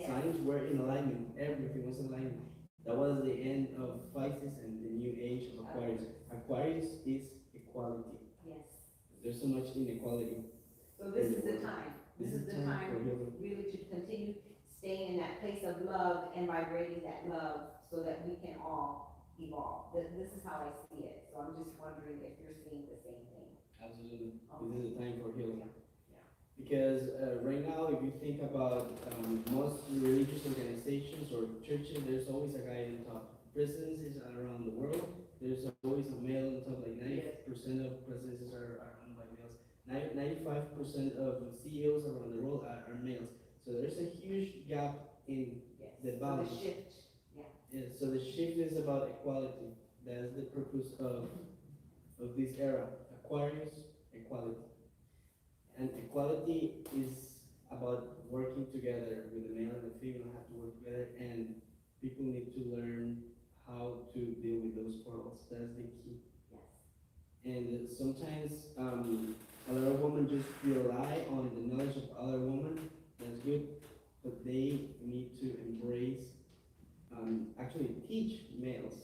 signs were in alignment. Everything was in alignment. That was the end of Pisces and the new age of Aquarius. Aquarius is equality. Yes. There's so much inequality. So this is the time. This is the time really to continue staying in that place of love and vibrating that love so that we can all evolve. This is how I see it. So I'm just wondering if you're seeing the same thing. Absolutely. Okay. This is the time for healing. Yeah. Because right now, if you think about most religious organizations or churches, there's always a guy on top. Presidencies around the world, there's always a male on top. Like 90% of presidencies are owned by males. 95% of CEOs around the world are males. So there's a huge gap in Yes. the So balance. The shift, yeah. Yeah, so the shift is about equality. That's the purpose of this era. Aquarius, equality. And equality is about working together with the male and the female have to work together, and people need to learn how to deal with those portals. That's the key. Yes. And sometimes, a lot of women just rely on the knowledge of other women. That's good, but they need to embrace, actually teach males.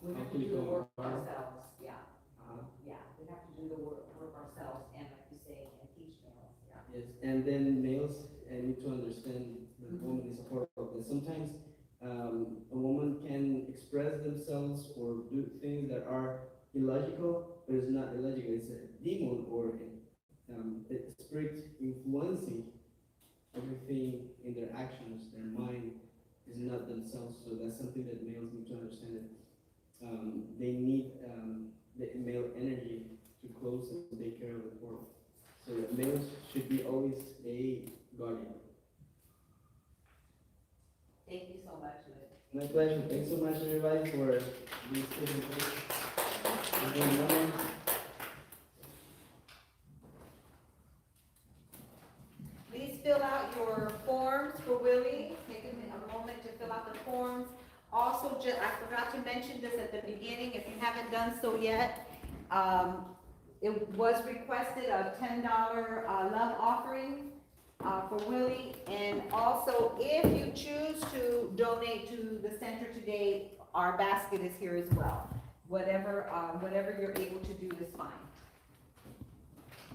We have to Actually do the go work on. ourselves, yeah, Uh, yeah, we have to do the work ourselves, and like you say, and teach males, yeah. Yes, and then males need to understand that a woman is a portal. And sometimes a woman can express themselves or do things that are illogical, but it's not illogical. It's a demon or a spirit influencing everything in their actions. Their mind is not themselves. So that's something that males need to understand. That they need the male energy to close and take care of the portal. So males should be always a guardian. Thank you so much, Liz. My pleasure. Thanks so much, everybody, for this presentation. Please fill out your forms for Willie. Take a moment to fill out the forms. Also, I forgot to mention this at the beginning, if you haven't done so yet. It was requested a $10 love offering for Willie. And also, if you choose to donate to the center today, our basket is here as well. Whatever you're able to do is fine.